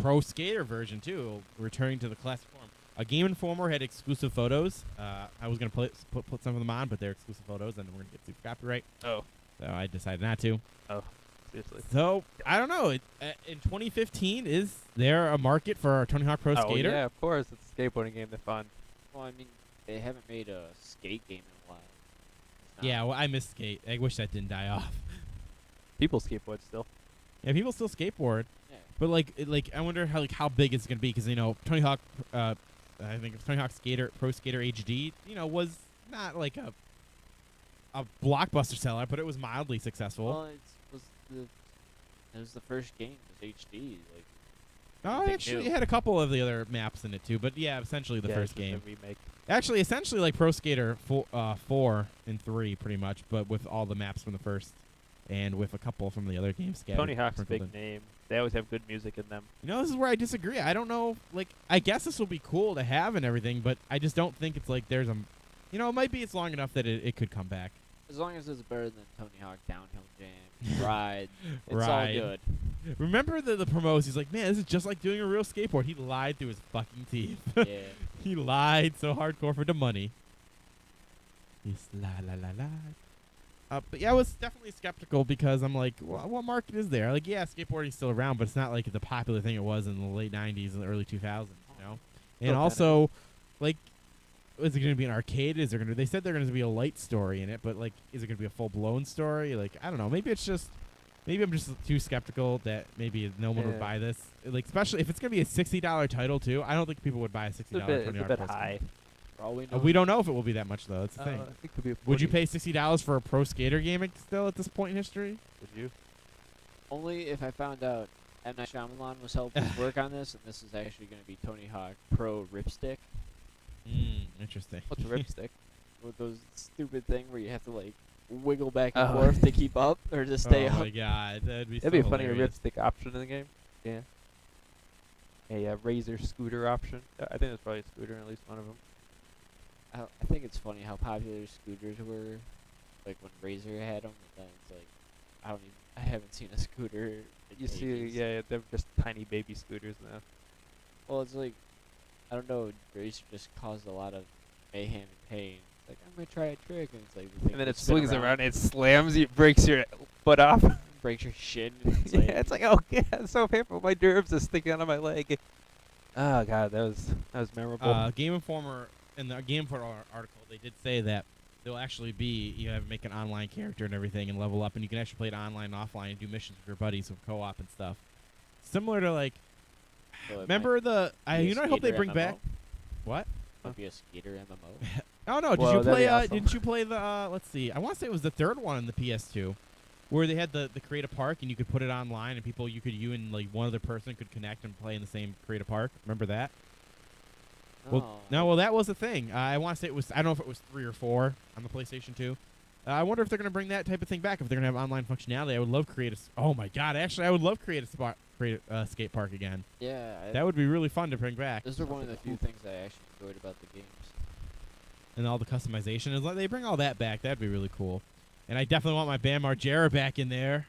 Speaker 2: Pro Skater version, too, returning to the classic form. A Game Informer had exclusive photos. I was going to put some of them on, but they're exclusive photos, and we're going to get super copyright.
Speaker 3: Oh.
Speaker 2: So I decided not to.
Speaker 3: Oh, seriously.
Speaker 2: So, I don't know. In 2015, is there a market for our Tony Hawk Pro
Speaker 3: Oh,
Speaker 2: Skater?
Speaker 3: yeah, of course. It's a skateboarding game. They're fun.
Speaker 4: Well, I mean, they haven't made a skate game in a while. It's not-
Speaker 2: Yeah, well, I miss skate. I wish that didn't die off.
Speaker 3: People skateboard still.
Speaker 2: Yeah, people still skateboard.
Speaker 4: Yeah.
Speaker 2: But I wonder how big it's gonna be because Tony Hawk, I think it's Tony Hawk Pro Skater HD, was not like a blockbuster seller, but it was mildly successful.
Speaker 4: Well, it was the first game. It was HD. Like,
Speaker 2: Oh,
Speaker 4: anything
Speaker 2: actually,
Speaker 4: new.
Speaker 2: it had a couple of the other maps in it too, but yeah, essentially the
Speaker 3: Yeah,
Speaker 2: first
Speaker 3: it's just
Speaker 2: game.
Speaker 3: a remake.
Speaker 2: Actually, essentially like Pro Skater 4 and 3, pretty much, but with all the maps from the first, and with a couple from the other games.
Speaker 3: Tony Hawk's a
Speaker 2: sprinkled
Speaker 3: big
Speaker 2: in.
Speaker 3: name. They always have good music in them.
Speaker 2: This is where I disagree. I don't know. I guess this will be cool to have and everything, but I just don't think it's like there's a. It might be it's long enough that it could come back.
Speaker 4: as long as it's better than Tony Hawk Downhill Jam, Ride, it's
Speaker 2: Ride.
Speaker 4: all good.
Speaker 2: Remember the promos? He's like, man, this is just like doing a real skateboard. He lied through his fucking teeth.
Speaker 4: Yeah.
Speaker 2: He lied so hardcore for the money. He's lied. But yeah, I was definitely skeptical because I'm like, what market is there? Like, yeah, skateboarding's still around, but it's not like the popular thing it was in the late 90s and the early 2000s, And
Speaker 3: Still
Speaker 2: also, like, is it going to be an arcade? Is there going to? They said there's going to be a light story in it, but like, is it going to be a full blown story? Like, I don't know. Maybe I'm just too skeptical that maybe no one would
Speaker 3: Yeah.
Speaker 2: buy this. Like, especially if it's going to be a $60 title too. I don't think people would buy a $60
Speaker 3: It's a
Speaker 2: Tony
Speaker 3: bit
Speaker 2: Hawk
Speaker 3: Pro
Speaker 2: Pro
Speaker 3: high.
Speaker 4: For all we
Speaker 2: Skater.
Speaker 4: know,
Speaker 2: We don't know if it will be that much though. That's the
Speaker 3: I
Speaker 2: thing.
Speaker 3: think it could be a
Speaker 2: Would you
Speaker 3: 40.
Speaker 2: pay $60 for a Pro Skater game still at this point in history?
Speaker 3: Would you?
Speaker 4: only if I found out M. Night Shyamalan was helping work on this, and this is actually going to be Tony Hawk Pro Ripstick,
Speaker 2: Interesting.
Speaker 3: What's a ripstick?
Speaker 4: with those stupid thing where you have to like wiggle back and
Speaker 3: Oh.
Speaker 4: forth to keep up or to stay
Speaker 2: oh
Speaker 4: up.
Speaker 2: my god, that'd be
Speaker 3: That'd be
Speaker 2: so
Speaker 3: a funny
Speaker 2: hilarious.
Speaker 3: ripstick option in the game. Yeah. A razor scooter option. I think there's probably a scooter in at least one of them.
Speaker 4: I think it's funny how popular scooters were, like when Razor had them, and then it's like I haven't seen a scooter. In
Speaker 3: You see,
Speaker 4: ages.
Speaker 3: yeah, they're just tiny baby scooters now.
Speaker 4: Well, it's like I don't know. Razor just caused a lot of mayhem and pain. It's like I'm gonna try a trick, and it's like the thing
Speaker 3: And then
Speaker 4: will
Speaker 3: it
Speaker 4: spin
Speaker 3: swings around, it slams you, breaks your foot off.
Speaker 4: breaks your shin. And it's
Speaker 3: Yeah,
Speaker 4: like,
Speaker 3: it's like, oh god, it's so painful. My nerves are sticking out of my leg. Oh god, that was memorable.
Speaker 2: Game Informer in the Game Informer article, they did say that there'll actually be make an online character and everything and level up, and you can actually play it online and offline and do missions with your buddies with co-op and stuff. Similar to like,
Speaker 4: so it
Speaker 2: remember the
Speaker 4: might be a
Speaker 2: I hope they
Speaker 4: skater
Speaker 2: bring
Speaker 4: MMO.
Speaker 2: back what?
Speaker 4: Might be a skater MMO.
Speaker 2: Oh no! Did
Speaker 3: Whoa,
Speaker 2: you
Speaker 3: that'd
Speaker 2: play?
Speaker 3: be awesome.
Speaker 2: Didn't you play the? Let's see. I want to say it was the third one in the PS2, where they had the create a park and you could put it online and you and like one other person could connect and play in the same create a park. Remember that? Well,
Speaker 4: No.
Speaker 2: no. Well, that was a thing. I want to say it was. I don't know if it was 3 or 4 on the PlayStation 2. I wonder if they're going to bring that type of thing back. If they're going to have online functionality, I would love create a. Oh my god! Actually, I would love create a skate park again.
Speaker 4: Yeah,
Speaker 2: That would be really fun to bring back.
Speaker 4: those are one of the few things I actually enjoyed about the games.
Speaker 2: And all the customization is like they bring all that back. That'd be really cool. And I definitely want my Bam Margera back in there.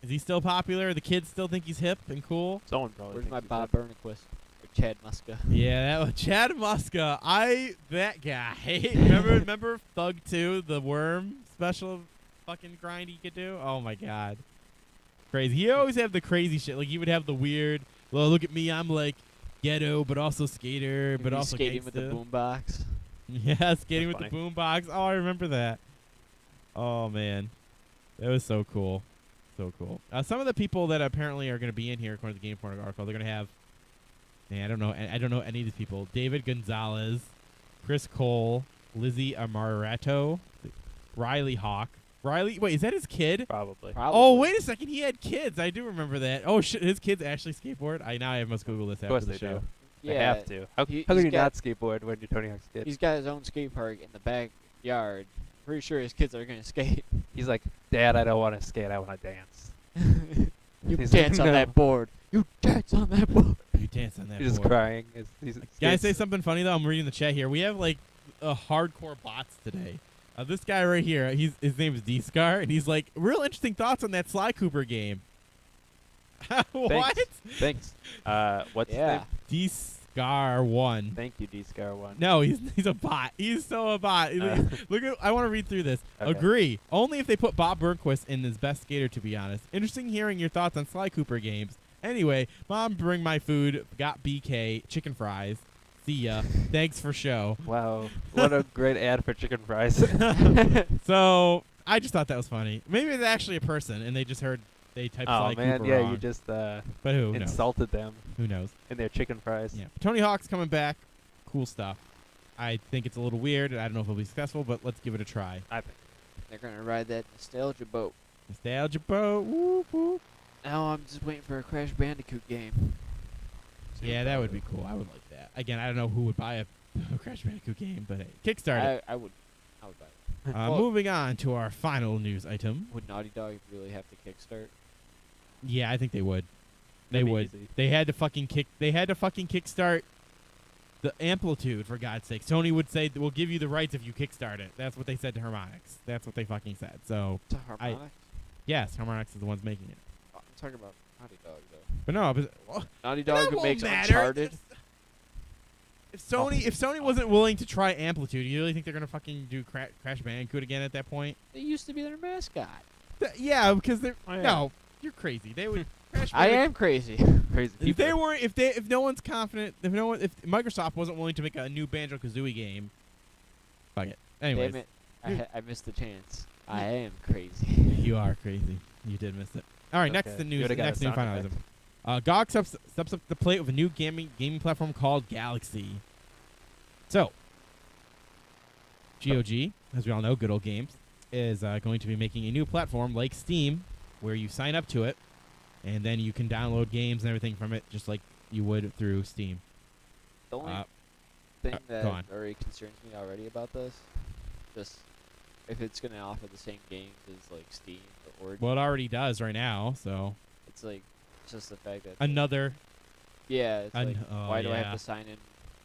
Speaker 2: Is he still popular? The kids still think he's hip and cool?
Speaker 3: Someone probably.
Speaker 4: Where's
Speaker 3: thinks
Speaker 4: my
Speaker 3: he's
Speaker 4: Bob
Speaker 3: up.
Speaker 4: Burnquist or Chad Muska?
Speaker 2: Yeah, that was Chad Muska. That guy. remember Thug 2, the worm special fucking grind he could do? Oh my god. Crazy. He always have the crazy shit. Like he would have the weird, well, look at me, I'm like ghetto, but also skater, but also
Speaker 4: skating with the
Speaker 2: gangsta.
Speaker 4: boombox.
Speaker 2: Yeah, skating
Speaker 3: That's
Speaker 2: with the boombox. Oh, I remember that. Oh man, that was so cool, so cool. Some of the people that apparently are going to be in here, according to the Game Point article, they're going to have. Man, I don't know any of these people. David Gonzalez, Chris Cole, Lizzie Amarato, Riley Hawk. Wait, is that his kid?
Speaker 3: Probably.
Speaker 2: Oh, wait a second. He had kids. I do remember that. Oh shit, his kids actually skateboard. I must Google this
Speaker 3: Of course
Speaker 2: after the
Speaker 3: they
Speaker 2: show.
Speaker 3: do. They
Speaker 4: Yeah,
Speaker 3: have to. How
Speaker 4: he-
Speaker 3: can
Speaker 4: he's
Speaker 3: you
Speaker 4: got-
Speaker 3: not skateboard when you're Tony Hawk's kid?
Speaker 4: He's got his own skate park in the backyard. Pretty sure his kids are gonna skate.
Speaker 3: He's like, Dad, I don't want to skate. I want to dance.
Speaker 4: You
Speaker 3: He's
Speaker 4: dance
Speaker 3: like,
Speaker 4: on
Speaker 3: "No."
Speaker 4: that board. You dance on that board.
Speaker 2: You dance on that
Speaker 3: He's just
Speaker 2: board.
Speaker 3: crying. He's
Speaker 2: Can I say something funny though? I'm reading the chat here. We have like hardcore bots today. This guy right here, his name is D-Scar, and he's like, real interesting thoughts on that Sly Cooper game. What?
Speaker 3: Thanks. What's his
Speaker 4: Yeah.
Speaker 3: name?
Speaker 2: D-Scar 1.
Speaker 3: Thank you, D-Scar1.
Speaker 2: No, he's a bot. He's so a bot. Look at. I want to read through this.
Speaker 3: Okay.
Speaker 2: Agree. Only if they put Bob Burnquist in as best skater, to be honest. Interesting hearing your thoughts on Sly Cooper games. Anyway, Mom, bring my food. Got BK chicken fries. See ya. Thanks for show.
Speaker 3: Wow. What a great ad for chicken fries.
Speaker 2: So I just thought that was funny. Maybe it's actually a person, and they just heard they typed
Speaker 3: Oh,
Speaker 2: Sly
Speaker 3: man.
Speaker 2: Cooper
Speaker 3: Yeah,
Speaker 2: wrong.
Speaker 3: you just
Speaker 2: But who knows?
Speaker 3: insulted them
Speaker 2: Who knows?
Speaker 3: in their chicken fries.
Speaker 2: Yeah. Tony Hawk's coming back. Cool stuff. I think it's a little weird. I don't know if it'll be successful, but let's give it a try.
Speaker 3: I think.
Speaker 4: They're gonna ride that nostalgia boat.
Speaker 2: Nostalgia boat. Whoop, whoop.
Speaker 4: Now I'm just waiting for a Crash Bandicoot game.
Speaker 2: Yeah, that would be cool. I would like that. Again, I don't know who would buy a Crash Bandicoot game, but hey, Kickstarter.
Speaker 4: I would buy it.
Speaker 2: Well, moving on to our final news item.
Speaker 4: Would Naughty Dog really have to kickstart?
Speaker 2: Yeah, I think they would. They
Speaker 3: That'd be
Speaker 2: would.
Speaker 3: easy.
Speaker 2: They had to fucking kickstart the Amplitude, for God's sake. Sony would say, we'll give you the rights if you kickstart it. That's what they said to Harmonix. That's what they fucking said. So,
Speaker 4: To Harmonix?
Speaker 2: yes, Harmonix is the ones making it.
Speaker 4: I'm talking about Naughty Dog though.
Speaker 2: But no, well,
Speaker 4: Naughty
Speaker 2: that
Speaker 4: Dog who
Speaker 2: won't
Speaker 4: makes
Speaker 2: matter.
Speaker 4: Uncharted.
Speaker 2: If Sony wasn't willing to try Amplitude, you really think they're gonna fucking do Crash Bandicoot again at that point?
Speaker 4: They used to be their mascot.
Speaker 2: Yeah, because they're
Speaker 3: Oh, yeah.
Speaker 2: no, you're crazy. They would. Crash
Speaker 4: I
Speaker 2: Bandicoot-
Speaker 4: am crazy.
Speaker 3: Crazy
Speaker 2: If
Speaker 3: people.
Speaker 2: they weren't, if no one's confident, if Microsoft wasn't willing to make a new Banjo Kazooie game, fuck it. Anyways,
Speaker 4: Damn it. I missed the chance. I am crazy.
Speaker 2: you are crazy. You did miss it. All right, next
Speaker 3: Okay.
Speaker 2: the news.
Speaker 3: Could've got
Speaker 2: Next
Speaker 3: a
Speaker 2: new
Speaker 3: sound
Speaker 2: final
Speaker 3: effect.
Speaker 2: item. GOG steps up to the plate with a new gaming platform called Galaxy. So, GOG, as we all know, good old games, is going to be making a new platform like Steam, where you sign up to it, and then you can download games and everything from it, just like you would through Steam.
Speaker 4: The only
Speaker 2: Uh,
Speaker 4: thing
Speaker 2: go
Speaker 4: that
Speaker 2: on.
Speaker 4: already concerns me already about this, just if it's gonna offer the same games as like Steam or Origin,
Speaker 2: Well, it already does right now, so
Speaker 4: it's like just the fact that
Speaker 2: another.
Speaker 4: yeah, it's like
Speaker 2: oh,
Speaker 4: why do I
Speaker 2: yeah.
Speaker 4: have to sign in?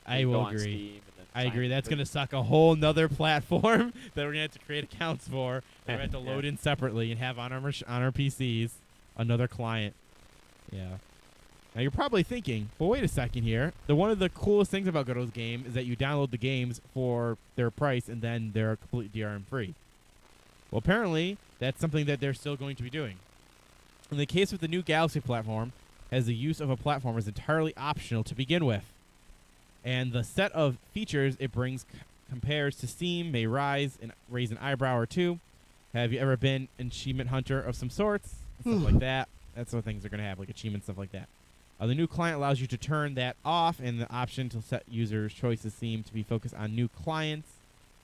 Speaker 2: I
Speaker 4: go
Speaker 2: will
Speaker 4: on
Speaker 2: agree.
Speaker 4: Steam and then
Speaker 2: I
Speaker 4: sign
Speaker 2: agree.
Speaker 4: in
Speaker 2: That's
Speaker 4: for-
Speaker 2: going to suck a whole nother platform that we're going to have to create accounts for. That we have to
Speaker 3: Yeah.
Speaker 2: load in separately and have on our on our PCs another client. Yeah. Now you're probably thinking, well, wait a second here. One of the coolest things about Godot's game is that you download the games for their price and then they're completely DRM free. Well, apparently that's something that they're still going to be doing. In the case with the new Galaxy platform, as the use of a platform is entirely optional to begin with. And the set of features it brings compares to Steam may raise an eyebrow or two. Have you ever been an achievement hunter of some sorts? Stuff like that. That's what things are going to have, like achievements, stuff like that. The new client allows you to turn that off, and the option to set users' choices seem to be focused on new clients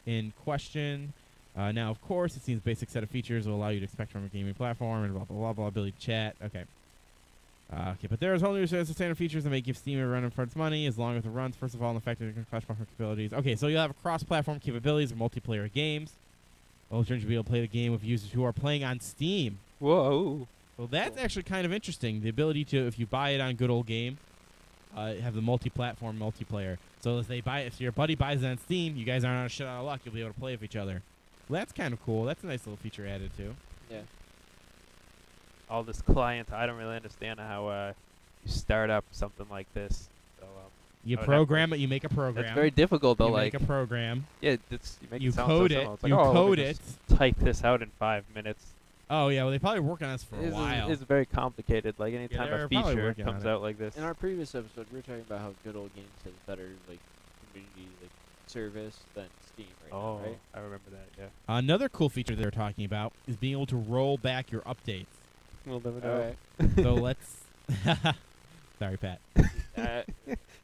Speaker 2: in question. Now, of course, it seems basic set of features will allow you to expect from a gaming platform and blah, blah, blah, blah, ability to chat. Okay. Okay, but there's whole new set of standard features that may give Steam a run for its money as long as it runs, first of all, and effective cross-platform capabilities. Okay, so you'll have cross-platform capabilities of multiplayer games. Well, you'll be able to play the game with users who are playing on Steam.
Speaker 3: Whoa.
Speaker 2: Well, that's
Speaker 4: Cool.
Speaker 2: actually kind of interesting. The ability to, if you buy it on Good Old Game, have the multi-platform multiplayer. So if your buddy buys it on Steam, you guys aren't on a shit out of luck. You'll be able to play with each other. Well, that's kind of cool. That's a nice little feature added too.
Speaker 4: Yeah.
Speaker 3: All this client, I don't really understand how you start up something like this. So
Speaker 2: You
Speaker 3: I would have
Speaker 2: program it. You make a program.
Speaker 3: it's very difficult though.
Speaker 2: You
Speaker 3: Like,
Speaker 2: make a program.
Speaker 3: yeah, you make
Speaker 2: You
Speaker 3: it sound
Speaker 2: code
Speaker 3: so
Speaker 2: it.
Speaker 3: simple. It's like,
Speaker 2: You
Speaker 3: oh, let me
Speaker 2: code it.
Speaker 3: just type this out in 5 minutes.
Speaker 2: Oh yeah, well they probably worked on this for a while.
Speaker 3: It's very complicated. Like anytime
Speaker 2: they're
Speaker 3: a
Speaker 2: probably
Speaker 3: feature
Speaker 2: working on
Speaker 3: comes
Speaker 2: it.
Speaker 3: out like this.
Speaker 4: In our previous episode, we were talking about how Good Old Games has better like community like service than Steam right now, right?
Speaker 3: I remember that. Yeah.
Speaker 2: Another cool feature they're talking about is being able to roll back your updates.
Speaker 3: We'll never know.
Speaker 4: All right.
Speaker 2: So let's. Sorry, Pat.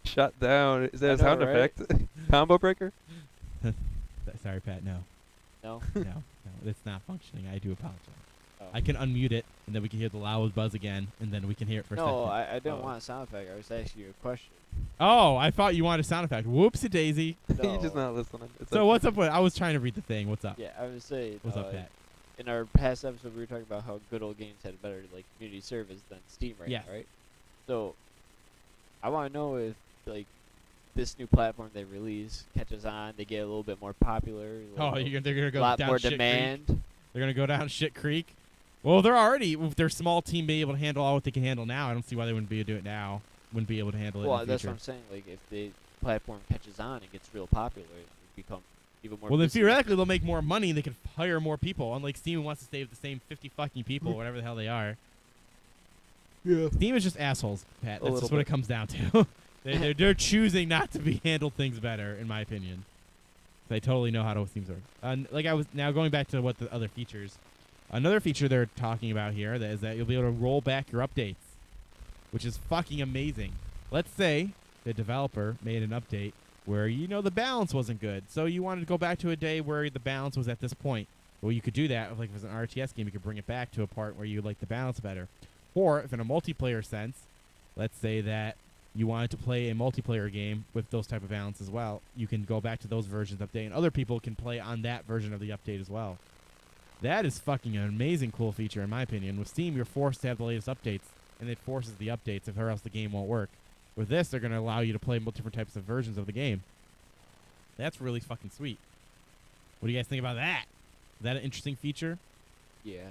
Speaker 3: Shut down. Is that
Speaker 4: I
Speaker 3: a sound
Speaker 4: know, right?
Speaker 3: effect? Combo breaker?
Speaker 2: Sorry, Pat. No,
Speaker 4: No.
Speaker 2: no, it's not functioning. I do apologize.
Speaker 4: Oh.
Speaker 2: I can unmute it, and then we can hear the loud buzz again, and then we can hear it for a
Speaker 4: No,
Speaker 2: second.
Speaker 4: I didn't
Speaker 3: Oh.
Speaker 4: want a sound effect. I was asking you a question.
Speaker 2: Oh, I thought you wanted a sound effect. Whoopsie daisy.
Speaker 3: You're just
Speaker 4: No.
Speaker 3: not listening. It's
Speaker 2: So
Speaker 3: okay.
Speaker 2: what's up with? I was trying to read the thing. What's up?
Speaker 4: Yeah, I was saying.
Speaker 2: What's up, Pat?
Speaker 4: In our past episode, we were talking about how Good Old Games had a better like community service than Steam right
Speaker 2: Yes.
Speaker 4: now, right? So, I want to know if like this new platform they release catches on, they get a little bit more popular.
Speaker 2: Oh, they're gonna
Speaker 4: a
Speaker 2: go
Speaker 4: lot
Speaker 2: down
Speaker 4: more
Speaker 2: shit
Speaker 4: demand.
Speaker 2: Creek. They're gonna go down shit creek. Well, they're already with their small team being able to handle all what they can handle now. I don't see why they wouldn't be able to do it now. Wouldn't be able to handle it
Speaker 4: Well,
Speaker 2: in the
Speaker 4: that's
Speaker 2: future.
Speaker 4: what I'm saying. Like, if the platform catches on and gets real popular, it would become even more.
Speaker 2: Well, then
Speaker 4: business.
Speaker 2: theoretically they'll make more money and they could hire more people. Unlike Steam, who wants to stay with the same 50 fucking people, whatever the hell they are.
Speaker 3: Yeah.
Speaker 2: Steam is just assholes, Pat.
Speaker 3: A
Speaker 2: That's
Speaker 3: little
Speaker 2: just what it
Speaker 3: bit.
Speaker 2: comes down to. they're choosing not to be handled things better, in my opinion. They totally know how to things work. Like I was now going back to what the other features. Another feature they're talking about here that is that you'll be able to roll back your updates, which is fucking amazing. Let's say the developer made an update where the balance wasn't good, so you wanted to go back to a day where the balance was at this point. Well, you could do that. Like if it was an RTS game, you could bring it back to a part where you like the balance better. Or if in a multiplayer sense, let's say that you wanted to play a multiplayer game with those type of balance as well, you can go back to those versions update, and other people can play on that version of the update as well. That is fucking an amazing cool feature in my opinion. With Steam, you're forced to have the latest updates, and it forces the updates or else the game won't work. With this, they're going to allow you to play different types of versions of the game. That's really fucking sweet. What do you guys think about that? Is that an interesting feature?
Speaker 4: Yeah.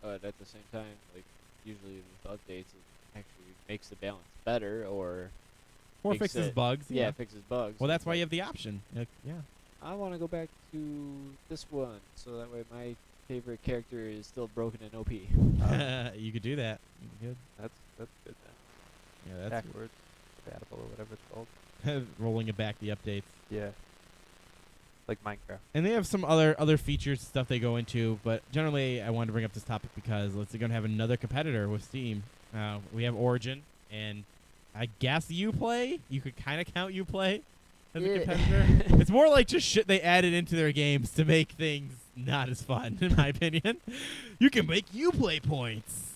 Speaker 4: But at the same time, like usually with updates, it actually makes the balance better, or
Speaker 2: Or
Speaker 4: Makes
Speaker 2: fixes
Speaker 4: it-
Speaker 2: bugs?
Speaker 4: yeah, it fixes bugs.
Speaker 2: Well, that's
Speaker 4: It's
Speaker 2: why
Speaker 4: like,
Speaker 2: you have the option. Yeah.
Speaker 4: I want to go back to this one, so that way my favorite character is still broken and OP.
Speaker 2: You could do that. You could.
Speaker 3: That's good then.
Speaker 2: Yeah, that's
Speaker 3: Backwards compatible or whatever it's called.
Speaker 2: good. Rolling it back the updates.
Speaker 3: Yeah. Like Minecraft.
Speaker 2: And they have some other features stuff they go into, but generally I wanted to bring up this topic because let's say going to have another competitor with Steam. We have Origin, and I guess Uplay. You could kind of count Uplay as a
Speaker 4: Yeah.
Speaker 2: competitor. It's more like just shit they added into their games to make things not as fun, in my opinion. You can make Uplay points,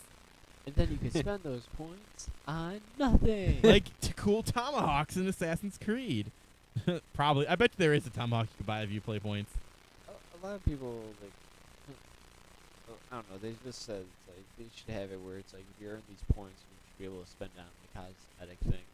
Speaker 4: And then you can spend those points on nothing.
Speaker 2: like cool tomahawks in Assassin's Creed. Probably, I bet there is a tomahawk you could buy if you play points.
Speaker 4: a lot of people like, I don't know. They just said it's like they should have it where it's like if you earn these points, you should be able to spend it on like cosmetic thing.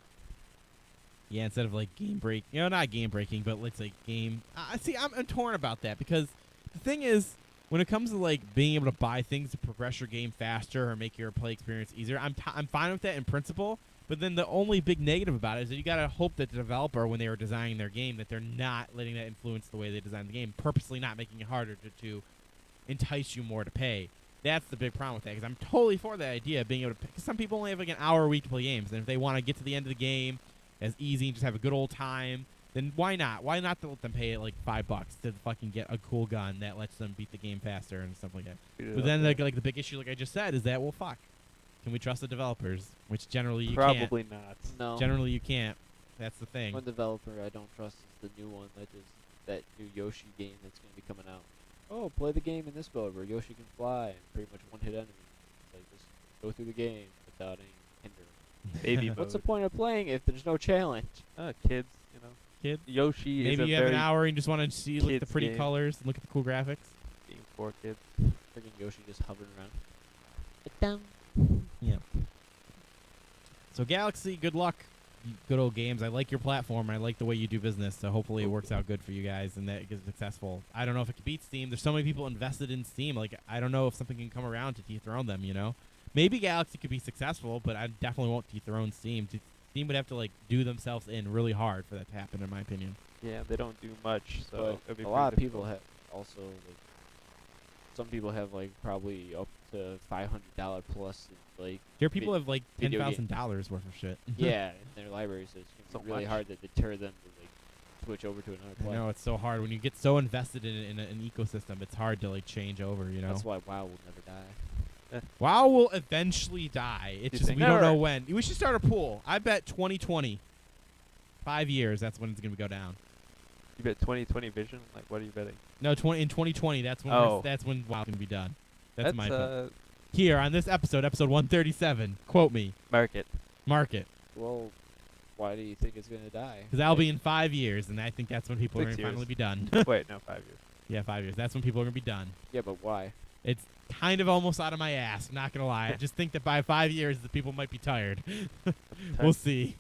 Speaker 2: Yeah, instead of like game break, not game breaking, but let's say game. See, I'm torn about that because the thing is, when it comes to like being able to buy things to progress your game faster or make your play experience easier, I'm fine with that in principle. But then the only big negative about it is that you gotta hope that the developer, when they were designing their game, that they're not letting that influence the way they design the game, purposely not making it harder to entice you more to pay. That's the big problem with that, because I'm totally for that idea of being able to pay. Because some people only have like an hour a week to play games, and if they want to get to the end of the game as easy and just have a good old time, then why not? Why not to let them pay like $5 to fucking get a cool gun that lets them beat the game faster and stuff like that? But then like the big issue, like I just said, is that, well, fuck. Can we trust the developers? Which generally you can't.
Speaker 3: Probably not.
Speaker 4: No.
Speaker 2: Generally you can't. That's the thing.
Speaker 4: One developer I don't trust is the new one that new Yoshi game that's going to be coming out. Oh, play the game in this mode where Yoshi can fly and pretty much one-hit enemies. It's like just go through the game without any hindrance.
Speaker 3: Baby
Speaker 4: What's the
Speaker 3: mode.
Speaker 4: point of playing if there's no challenge?
Speaker 3: Kids,
Speaker 2: kids.
Speaker 3: Yoshi is
Speaker 2: Maybe
Speaker 3: a
Speaker 2: you have an
Speaker 3: very
Speaker 2: hour and just want to see look at the
Speaker 3: kids
Speaker 2: pretty
Speaker 3: game.
Speaker 2: colors and look at the cool graphics.
Speaker 3: game for kids.
Speaker 4: Freaking Yoshi just hovering around. Down.
Speaker 2: Yeah. So Galaxy, good luck. Good old games. I like your platform. I like the way you do business. So hopefully it works out good for you guys and that it gets successful. I don't know if it can beat Steam. There's so many people invested in Steam. Like I don't know if something can come around to dethrone them. You know, maybe Galaxy could be successful, but I definitely won't dethrone Steam. Steam would have to like do themselves in really hard for that to happen, in my opinion.
Speaker 3: Yeah, they don't do much, so it'd be
Speaker 4: But a
Speaker 3: pretty
Speaker 4: lot of people
Speaker 3: difficult.
Speaker 4: have also like some people have like probably up to $500 plus in, like
Speaker 2: Here, people have like
Speaker 4: video
Speaker 2: $10,000 worth of shit.
Speaker 4: yeah in their library, so it's
Speaker 3: So
Speaker 4: gonna be really
Speaker 3: much.
Speaker 4: hard to deter them to like switch over to another
Speaker 2: I
Speaker 4: platform.
Speaker 2: know it's so hard when you get so invested in an ecosystem. It's hard to like change over. You know.
Speaker 4: That's why WoW will never die.
Speaker 2: WoW will eventually die. It's
Speaker 3: You
Speaker 2: just
Speaker 3: think?
Speaker 2: we don't know
Speaker 4: Never.
Speaker 2: when. We should start a pool. I bet 2020. 5 years. That's when it's gonna go down.
Speaker 3: You bet 2020 vision? Like, what are you betting?
Speaker 2: No, in 2020. That's when
Speaker 3: Oh.
Speaker 2: that's when WoW's gonna be done. That's my pick.
Speaker 3: That's
Speaker 2: Here on this episode 137. Quote me.
Speaker 3: market.
Speaker 2: Mark it.
Speaker 4: Well, why do you think it's gonna die?
Speaker 2: Because that'll be in 5 years, and I think that's when people are
Speaker 3: 6
Speaker 2: gonna finally
Speaker 3: years.
Speaker 2: be done.
Speaker 3: Wait, no, 5 years.
Speaker 2: Yeah, 5 years. That's when people are gonna be done.
Speaker 4: Yeah, but why?
Speaker 2: It's kind of almost out of my ass. Not gonna lie. I just think that by 5 years, the people might be tired. We'll see.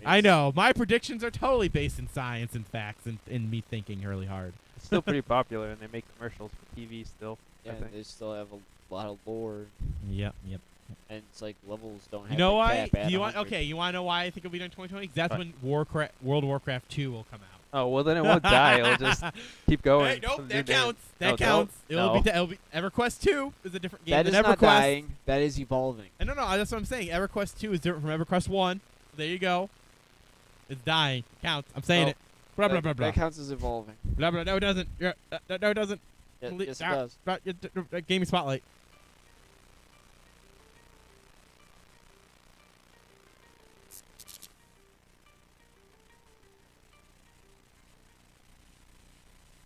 Speaker 2: I know. My predictions are totally based in science and facts and in me thinking really hard.
Speaker 3: It's still pretty popular, and they make commercials for TV still.
Speaker 4: Yeah,
Speaker 3: I
Speaker 4: and
Speaker 3: think.
Speaker 4: they still have a lot of lore,
Speaker 2: Yep.
Speaker 4: and it's like levels don't have.
Speaker 2: You know
Speaker 4: the
Speaker 2: why?
Speaker 4: cap at
Speaker 2: Do you want?
Speaker 4: 100.
Speaker 2: Okay, you want to know why I think it'll be done in 2020? 'Cause that's
Speaker 3: What?
Speaker 2: when World of Warcraft 2 will come out.
Speaker 3: Oh well, then it won't die. It'll just keep going.
Speaker 2: Hey, nope,
Speaker 3: Some
Speaker 2: that
Speaker 3: new game.
Speaker 2: counts.
Speaker 3: No,
Speaker 2: That
Speaker 3: don't.
Speaker 2: counts. It'll
Speaker 3: No.
Speaker 2: be EverQuest 2 is a different game
Speaker 4: That
Speaker 2: than
Speaker 4: is not
Speaker 2: EverQuest.
Speaker 4: dying. That is evolving.
Speaker 2: And no, that's what I'm saying. EverQuest 2 is different from EverQuest 1. There you go. It's dying. Counts. I'm saying
Speaker 4: Oh,
Speaker 2: it. Blah blah blah blah.
Speaker 4: That counts as evolving.
Speaker 2: Blah blah. No, it doesn't. No, it doesn't.
Speaker 4: Yes,
Speaker 2: Ble-
Speaker 4: it
Speaker 2: ah,
Speaker 4: does.
Speaker 2: Gaming Spotlight.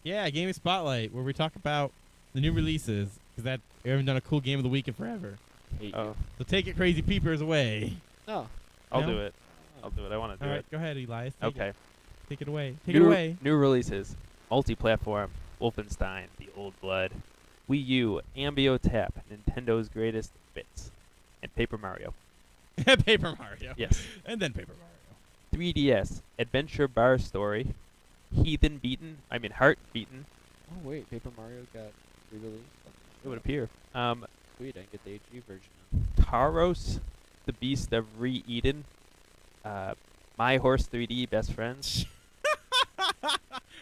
Speaker 2: Yeah, Gaming Spotlight, where we talk about the new releases, because we haven't done a cool game of the week in forever.
Speaker 4: Hate
Speaker 3: Oh,
Speaker 2: So take it, crazy peepers, away.
Speaker 4: you. No.
Speaker 3: I'll
Speaker 2: No?
Speaker 3: do it. I'll do it. I want to
Speaker 2: All
Speaker 3: do
Speaker 2: right, go ahead, Elias. Take
Speaker 3: it. Okay.
Speaker 2: it. Take it away. Take it away.
Speaker 3: New releases: multi-platform, Wolfenstein: The Old Blood, Wii U, Ambio Tap, Nintendo's Greatest Bits, and Paper Mario.
Speaker 2: Paper Mario.
Speaker 3: Yes.
Speaker 2: And then Paper Mario.
Speaker 3: 3DS Adventure Bar Story, Heart Beaten.
Speaker 4: Oh wait, Paper Mario got re-released.
Speaker 3: It would appear.
Speaker 4: Sweet, I can get the HD version.
Speaker 3: Taros, The Beast of Re-Eden, My Horse 3D Best Friends.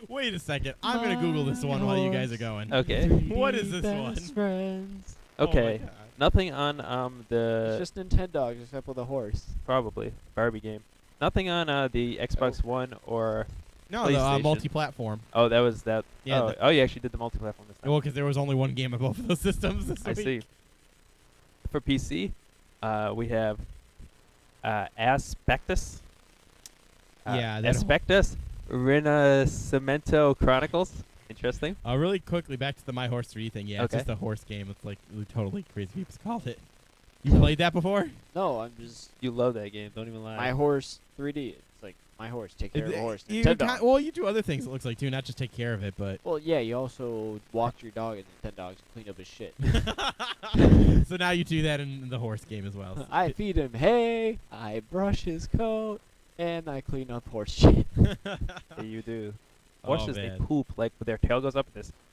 Speaker 2: Wait a second. I'm going to Google this one while you guys are going.
Speaker 3: Okay.
Speaker 2: What is this one?
Speaker 4: Friends.
Speaker 2: Oh my
Speaker 3: Okay.
Speaker 2: God.
Speaker 3: Nothing on the
Speaker 4: It's just Nintendogs except with a horse.
Speaker 3: probably Barbie game. Nothing on the Xbox One or
Speaker 2: No, the
Speaker 3: PlayStation.
Speaker 2: multi-platform.
Speaker 3: oh that was that.
Speaker 2: Yeah,
Speaker 3: Oh,
Speaker 2: the-
Speaker 3: oh, you actually did the multi-platform this time.
Speaker 2: Well, because there was only one game of both of those systems this
Speaker 3: I
Speaker 2: week.
Speaker 3: see. For PC, we have Aspectus.
Speaker 2: Yeah, that-
Speaker 3: Aspectus Renacimento Chronicles. Interesting.
Speaker 2: Really quickly, back to the My Horse 3 thing. Yeah, it's
Speaker 3: Okay.
Speaker 2: just a horse game. It's like totally crazy people called it. You played that before?
Speaker 4: No, I'm just
Speaker 3: You love that game. Don't even lie.
Speaker 4: my horse 3D. It's like my horse. Take care of the horse.
Speaker 2: You
Speaker 4: Nintendo.
Speaker 2: well, you do other things, it looks like, too. Not just take care of it, but...
Speaker 4: Well, yeah, you also walk your dog at Nintendogs and clean up his shit.
Speaker 2: So now you do that in the horse game as well.
Speaker 4: I feed him hay, I brush his coat, and I clean up horse shit.
Speaker 3: Yeah, you do. Horses, they
Speaker 2: man.
Speaker 3: poop like with their tail goes up.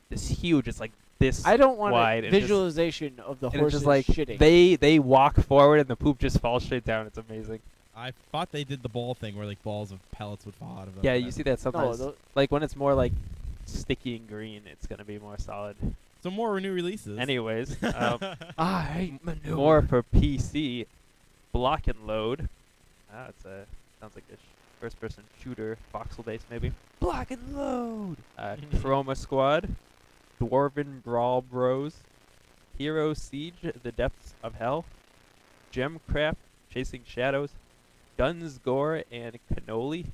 Speaker 3: This huge. It's like this.
Speaker 4: I don't want
Speaker 3: wide
Speaker 4: a
Speaker 3: and just-
Speaker 4: visualization of the
Speaker 3: and it's
Speaker 4: horses
Speaker 3: just like
Speaker 4: shitting.
Speaker 3: they walk forward and the poop just falls straight down. It's amazing.
Speaker 2: I thought they did the ball thing where like balls of pellets would fall out of them.
Speaker 3: Yeah,
Speaker 2: but
Speaker 3: you
Speaker 2: I-
Speaker 3: see that
Speaker 4: no,
Speaker 3: sometimes. Like when it's more like sticky and green, it's gonna be more solid.
Speaker 2: So more new releases.
Speaker 3: Anyways,
Speaker 4: I hate manure.
Speaker 3: more for PC. Block and Load. It's sounds like a first-person shooter, voxel based maybe.
Speaker 4: Block and load.
Speaker 3: Chroma Squad, Dwarven Brawl Bros, Hero Siege: The Depths of Hell, Gemcraft: Chasing Shadows, Guns, Gore, and Cannoli.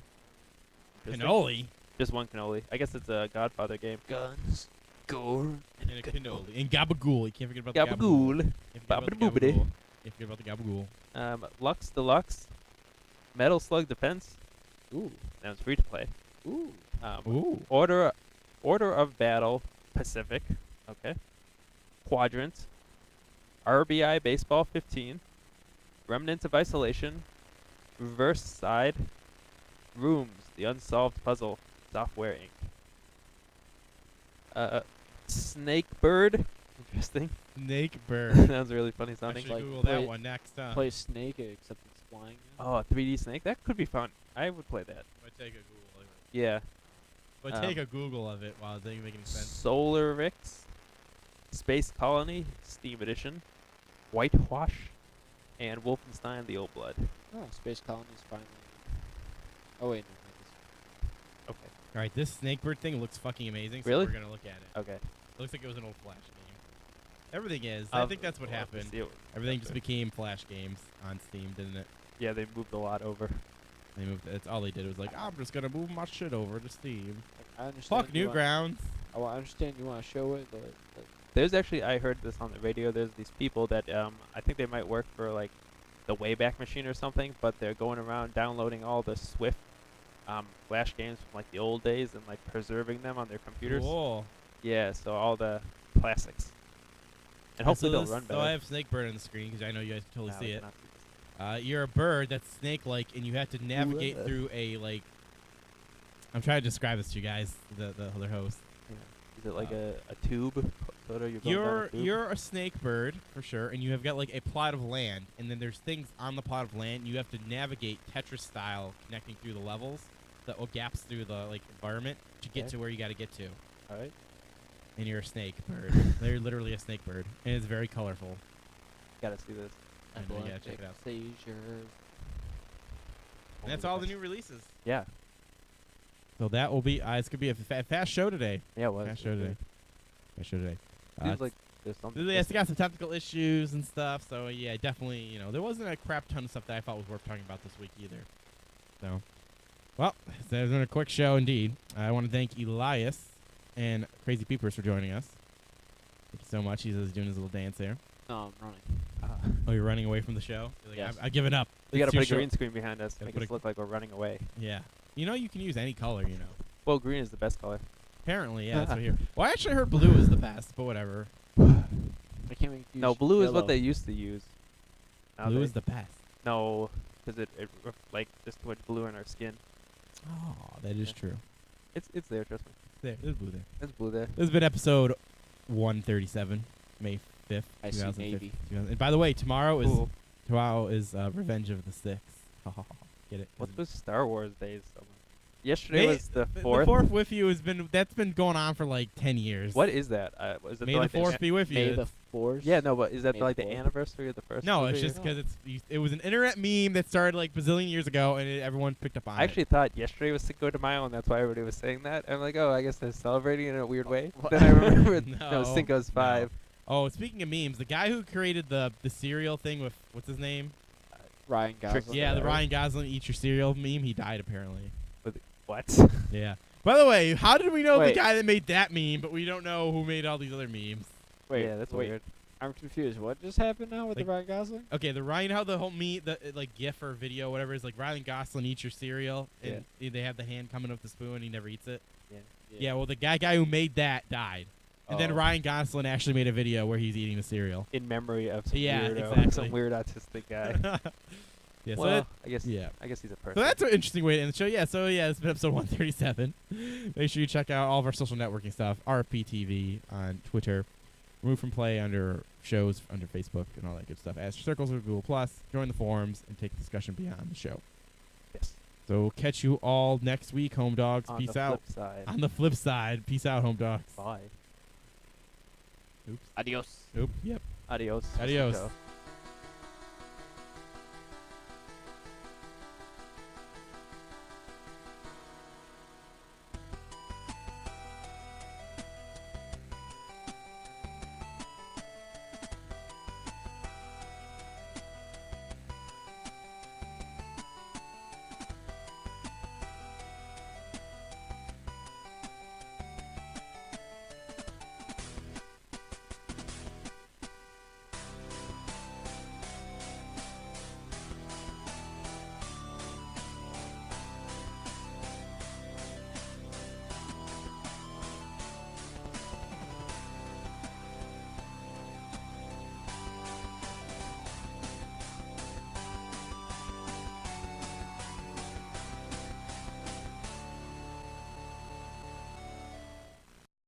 Speaker 3: Interesting.
Speaker 2: Cannoli.
Speaker 3: Just one cannoli. I guess it's a Godfather game.
Speaker 4: Guns, gore,
Speaker 2: And a cannoli. And gabagool. You can't forget about the gabagool.
Speaker 3: Gabagool.
Speaker 2: Can't forget about the
Speaker 3: Babidi-boobidi.
Speaker 2: gabagool. Can't forget about the gabagool.
Speaker 3: Lux Deluxe, Metal Slug Defense.
Speaker 4: Ooh.
Speaker 3: That was free to play. Ooh.
Speaker 2: Ooh.
Speaker 3: Order of Battle Pacific. Okay. Quadrants. RBI Baseball 15. Remnants of Isolation. Reverse Side. Rooms. The Unsolved Puzzle. Software Inc. Snake Bird. Interesting.
Speaker 2: Snake bird.
Speaker 3: That was really funny
Speaker 2: I
Speaker 3: sounding.
Speaker 2: should
Speaker 4: Like,
Speaker 2: Google
Speaker 4: play-
Speaker 2: that one next.
Speaker 4: Play Snake, except it's flying. Now.
Speaker 3: Oh, a 3D Snake? That could be fun. I would play that.
Speaker 2: But take a Google of it.
Speaker 3: Yeah.
Speaker 2: But take a Google of it while it doesn't make any sense.
Speaker 3: Solar Rix. Space Colony. Steam Edition. Whitewash. And Wolfenstein The Old Blood.
Speaker 4: Oh, Space Colony's finally. Oh wait, no.
Speaker 3: Okay.
Speaker 2: All right, this Snakebird thing looks fucking amazing. So
Speaker 3: Really?
Speaker 2: we're gonna look at it.
Speaker 3: Okay.
Speaker 2: Looks like it was an old Flash game. Everything is. I think that's what
Speaker 3: We'll have to
Speaker 2: happened.
Speaker 3: see it.
Speaker 2: Everything
Speaker 3: That's
Speaker 2: just became Flash games on Steam, didn't it?
Speaker 3: Yeah, they moved a lot over.
Speaker 2: They moved. That's all they did was like, I'm just gonna move my shit over to Steam.
Speaker 4: I understand.
Speaker 2: Fuck
Speaker 4: you
Speaker 2: Newgrounds.
Speaker 4: I understand you want to show it, but
Speaker 3: There's actually, I heard this on the radio. There's these people that I think they might work for like the Wayback Machine or something, but they're going around downloading all the Swift Flash games from like the old days and like preserving them on their computers.
Speaker 2: Cool.
Speaker 3: Yeah, so all the classics. And hopefully
Speaker 2: so
Speaker 3: they'll run better.
Speaker 2: So I have Snakebird on the screen because I know you guys can totally
Speaker 3: Nah,
Speaker 2: see
Speaker 3: we
Speaker 2: it.
Speaker 3: cannot see this.
Speaker 2: You're a bird that's snake-like, and you have to navigate
Speaker 3: Whoa.
Speaker 2: through a like. I'm trying to describe this to you guys, the other host.
Speaker 3: Yeah. Is it like a tube? Sort of, you're going down
Speaker 2: You're
Speaker 3: a tube?
Speaker 2: you're a snake bird for sure, and you have got like a plot of land, and then there's things on the plot of land. You have to navigate Tetris style, connecting through the levels, the gaps through the like environment to get
Speaker 3: Okay.
Speaker 2: to where you got to get to.
Speaker 3: All right.
Speaker 2: And you're a snake bird. They're literally a snake bird, and it's very colorful.
Speaker 3: Gotta see this.
Speaker 2: I know, you gotta check it out.
Speaker 4: Seizures.
Speaker 2: And that's all the new releases.
Speaker 3: Yeah.
Speaker 2: So that will be. It's gonna be a fast show today.
Speaker 3: Yeah, it was.
Speaker 2: Fast show today. Fast show today.
Speaker 3: Seems like there's something.
Speaker 2: It's got some technical issues and stuff, so yeah, definitely, there wasn't a crap ton of stuff that I thought was worth talking about this week either. So, well, there's been a quick show indeed. I want to thank Elias and Crazy Peepers for joining us. Thank you so much. He's doing his little dance there.
Speaker 4: No, I'm running.
Speaker 2: Oh, you're running away from the show? You're like,
Speaker 4: Yes.
Speaker 2: I've given up.
Speaker 3: We gotta
Speaker 2: It's too
Speaker 3: put a
Speaker 2: short.
Speaker 3: green screen behind us.
Speaker 2: Gotta
Speaker 3: Make
Speaker 2: put
Speaker 3: us
Speaker 2: a-
Speaker 3: look like we're running away.
Speaker 2: Yeah. You can use any color,
Speaker 3: Well, green is the best color.
Speaker 2: Apparently, yeah, that's what I hear. Well, I actually heard blue is the best, but whatever.
Speaker 4: I can't make
Speaker 3: No, blue is what they used to use. Now
Speaker 2: Blue
Speaker 3: they-
Speaker 2: is the best.
Speaker 3: No, because it like just too much blue in our skin.
Speaker 2: Oh, that is
Speaker 3: Yeah.
Speaker 2: true.
Speaker 3: It's there, trust me.
Speaker 2: There's blue there.
Speaker 3: It's blue there.
Speaker 2: This has been episode 137, May 5th,
Speaker 4: I see
Speaker 2: 2015.
Speaker 4: navy.
Speaker 2: And by the way, tomorrow is
Speaker 3: Cool.
Speaker 2: Revenge of the Six. Get it?
Speaker 3: What was Star Wars days? Yesterday
Speaker 2: May-
Speaker 3: was the
Speaker 2: The
Speaker 3: 4th.
Speaker 2: fourth with you that's been going on for like 10 years.
Speaker 3: What is that? Was it
Speaker 2: May the
Speaker 3: like
Speaker 2: fourth be with you?
Speaker 4: May the
Speaker 2: It's-
Speaker 4: Force.
Speaker 3: Yeah, no, but is that
Speaker 4: May the
Speaker 3: like the
Speaker 4: 4th?
Speaker 3: anniversary of the first?
Speaker 2: No,
Speaker 3: movie
Speaker 2: it's
Speaker 3: or
Speaker 2: just
Speaker 3: something?
Speaker 2: because it was an internet meme that started like bazillion years ago, and everyone picked up on
Speaker 3: I actually thought yesterday was Cinco de Mayo, and that's why everybody was saying that. I'm like, oh, I guess they're celebrating in a weird way.
Speaker 4: What?
Speaker 3: Then I remembered,
Speaker 2: No,
Speaker 3: no, Cinco's 5.
Speaker 2: it. Oh, speaking of memes, the guy who created the cereal thing with what's his name?
Speaker 4: Ryan
Speaker 3: Trick-
Speaker 4: Gosling.
Speaker 2: Yeah, the
Speaker 3: right.
Speaker 2: Ryan Gosling eat your cereal meme. He died apparently.
Speaker 3: What?
Speaker 2: Yeah. By the way, how did we know
Speaker 4: Wait.
Speaker 2: the guy that made that meme, but we don't know who made all these other memes?
Speaker 4: Wait,
Speaker 3: yeah, that's
Speaker 4: wait.
Speaker 3: weird.
Speaker 4: I'm confused. What just happened now with
Speaker 2: Like-
Speaker 4: the Ryan Gosling?
Speaker 2: Okay, the Ryan, how the whole like GIF or video, whatever, is like Ryan Gosling eats your cereal, and they have the hand coming up the spoon, and he never eats it. Yeah, well, the guy who made that died, and then
Speaker 3: Oh.
Speaker 2: Ryan Gosling actually made a video where he's eating the cereal.
Speaker 3: In memory of some
Speaker 2: Yeah,
Speaker 3: weirdo,
Speaker 2: exactly.
Speaker 3: some weird autistic guy.
Speaker 2: Yeah,
Speaker 3: well,
Speaker 2: so
Speaker 3: I guess
Speaker 2: yeah.
Speaker 3: I guess he's a person.
Speaker 2: So that's an interesting way to end the show. Yeah, so yeah, it's been episode 137. Make sure you check out all of our social networking stuff. RPTV on Twitter. Remove from play under shows under Facebook and all that good stuff. Ask your circles or Google Plus. Join the forums and take the discussion beyond the show.
Speaker 3: Yes.
Speaker 2: So we'll catch you all next week, home dogs.
Speaker 3: On
Speaker 2: Peace
Speaker 3: the
Speaker 2: out.
Speaker 3: flip side.
Speaker 2: On the flip side, peace out, home dogs.
Speaker 3: Bye.
Speaker 2: Oops.
Speaker 4: Adios.
Speaker 2: Oop. Yep.
Speaker 3: Adios.
Speaker 2: Adios.
Speaker 3: Ciao.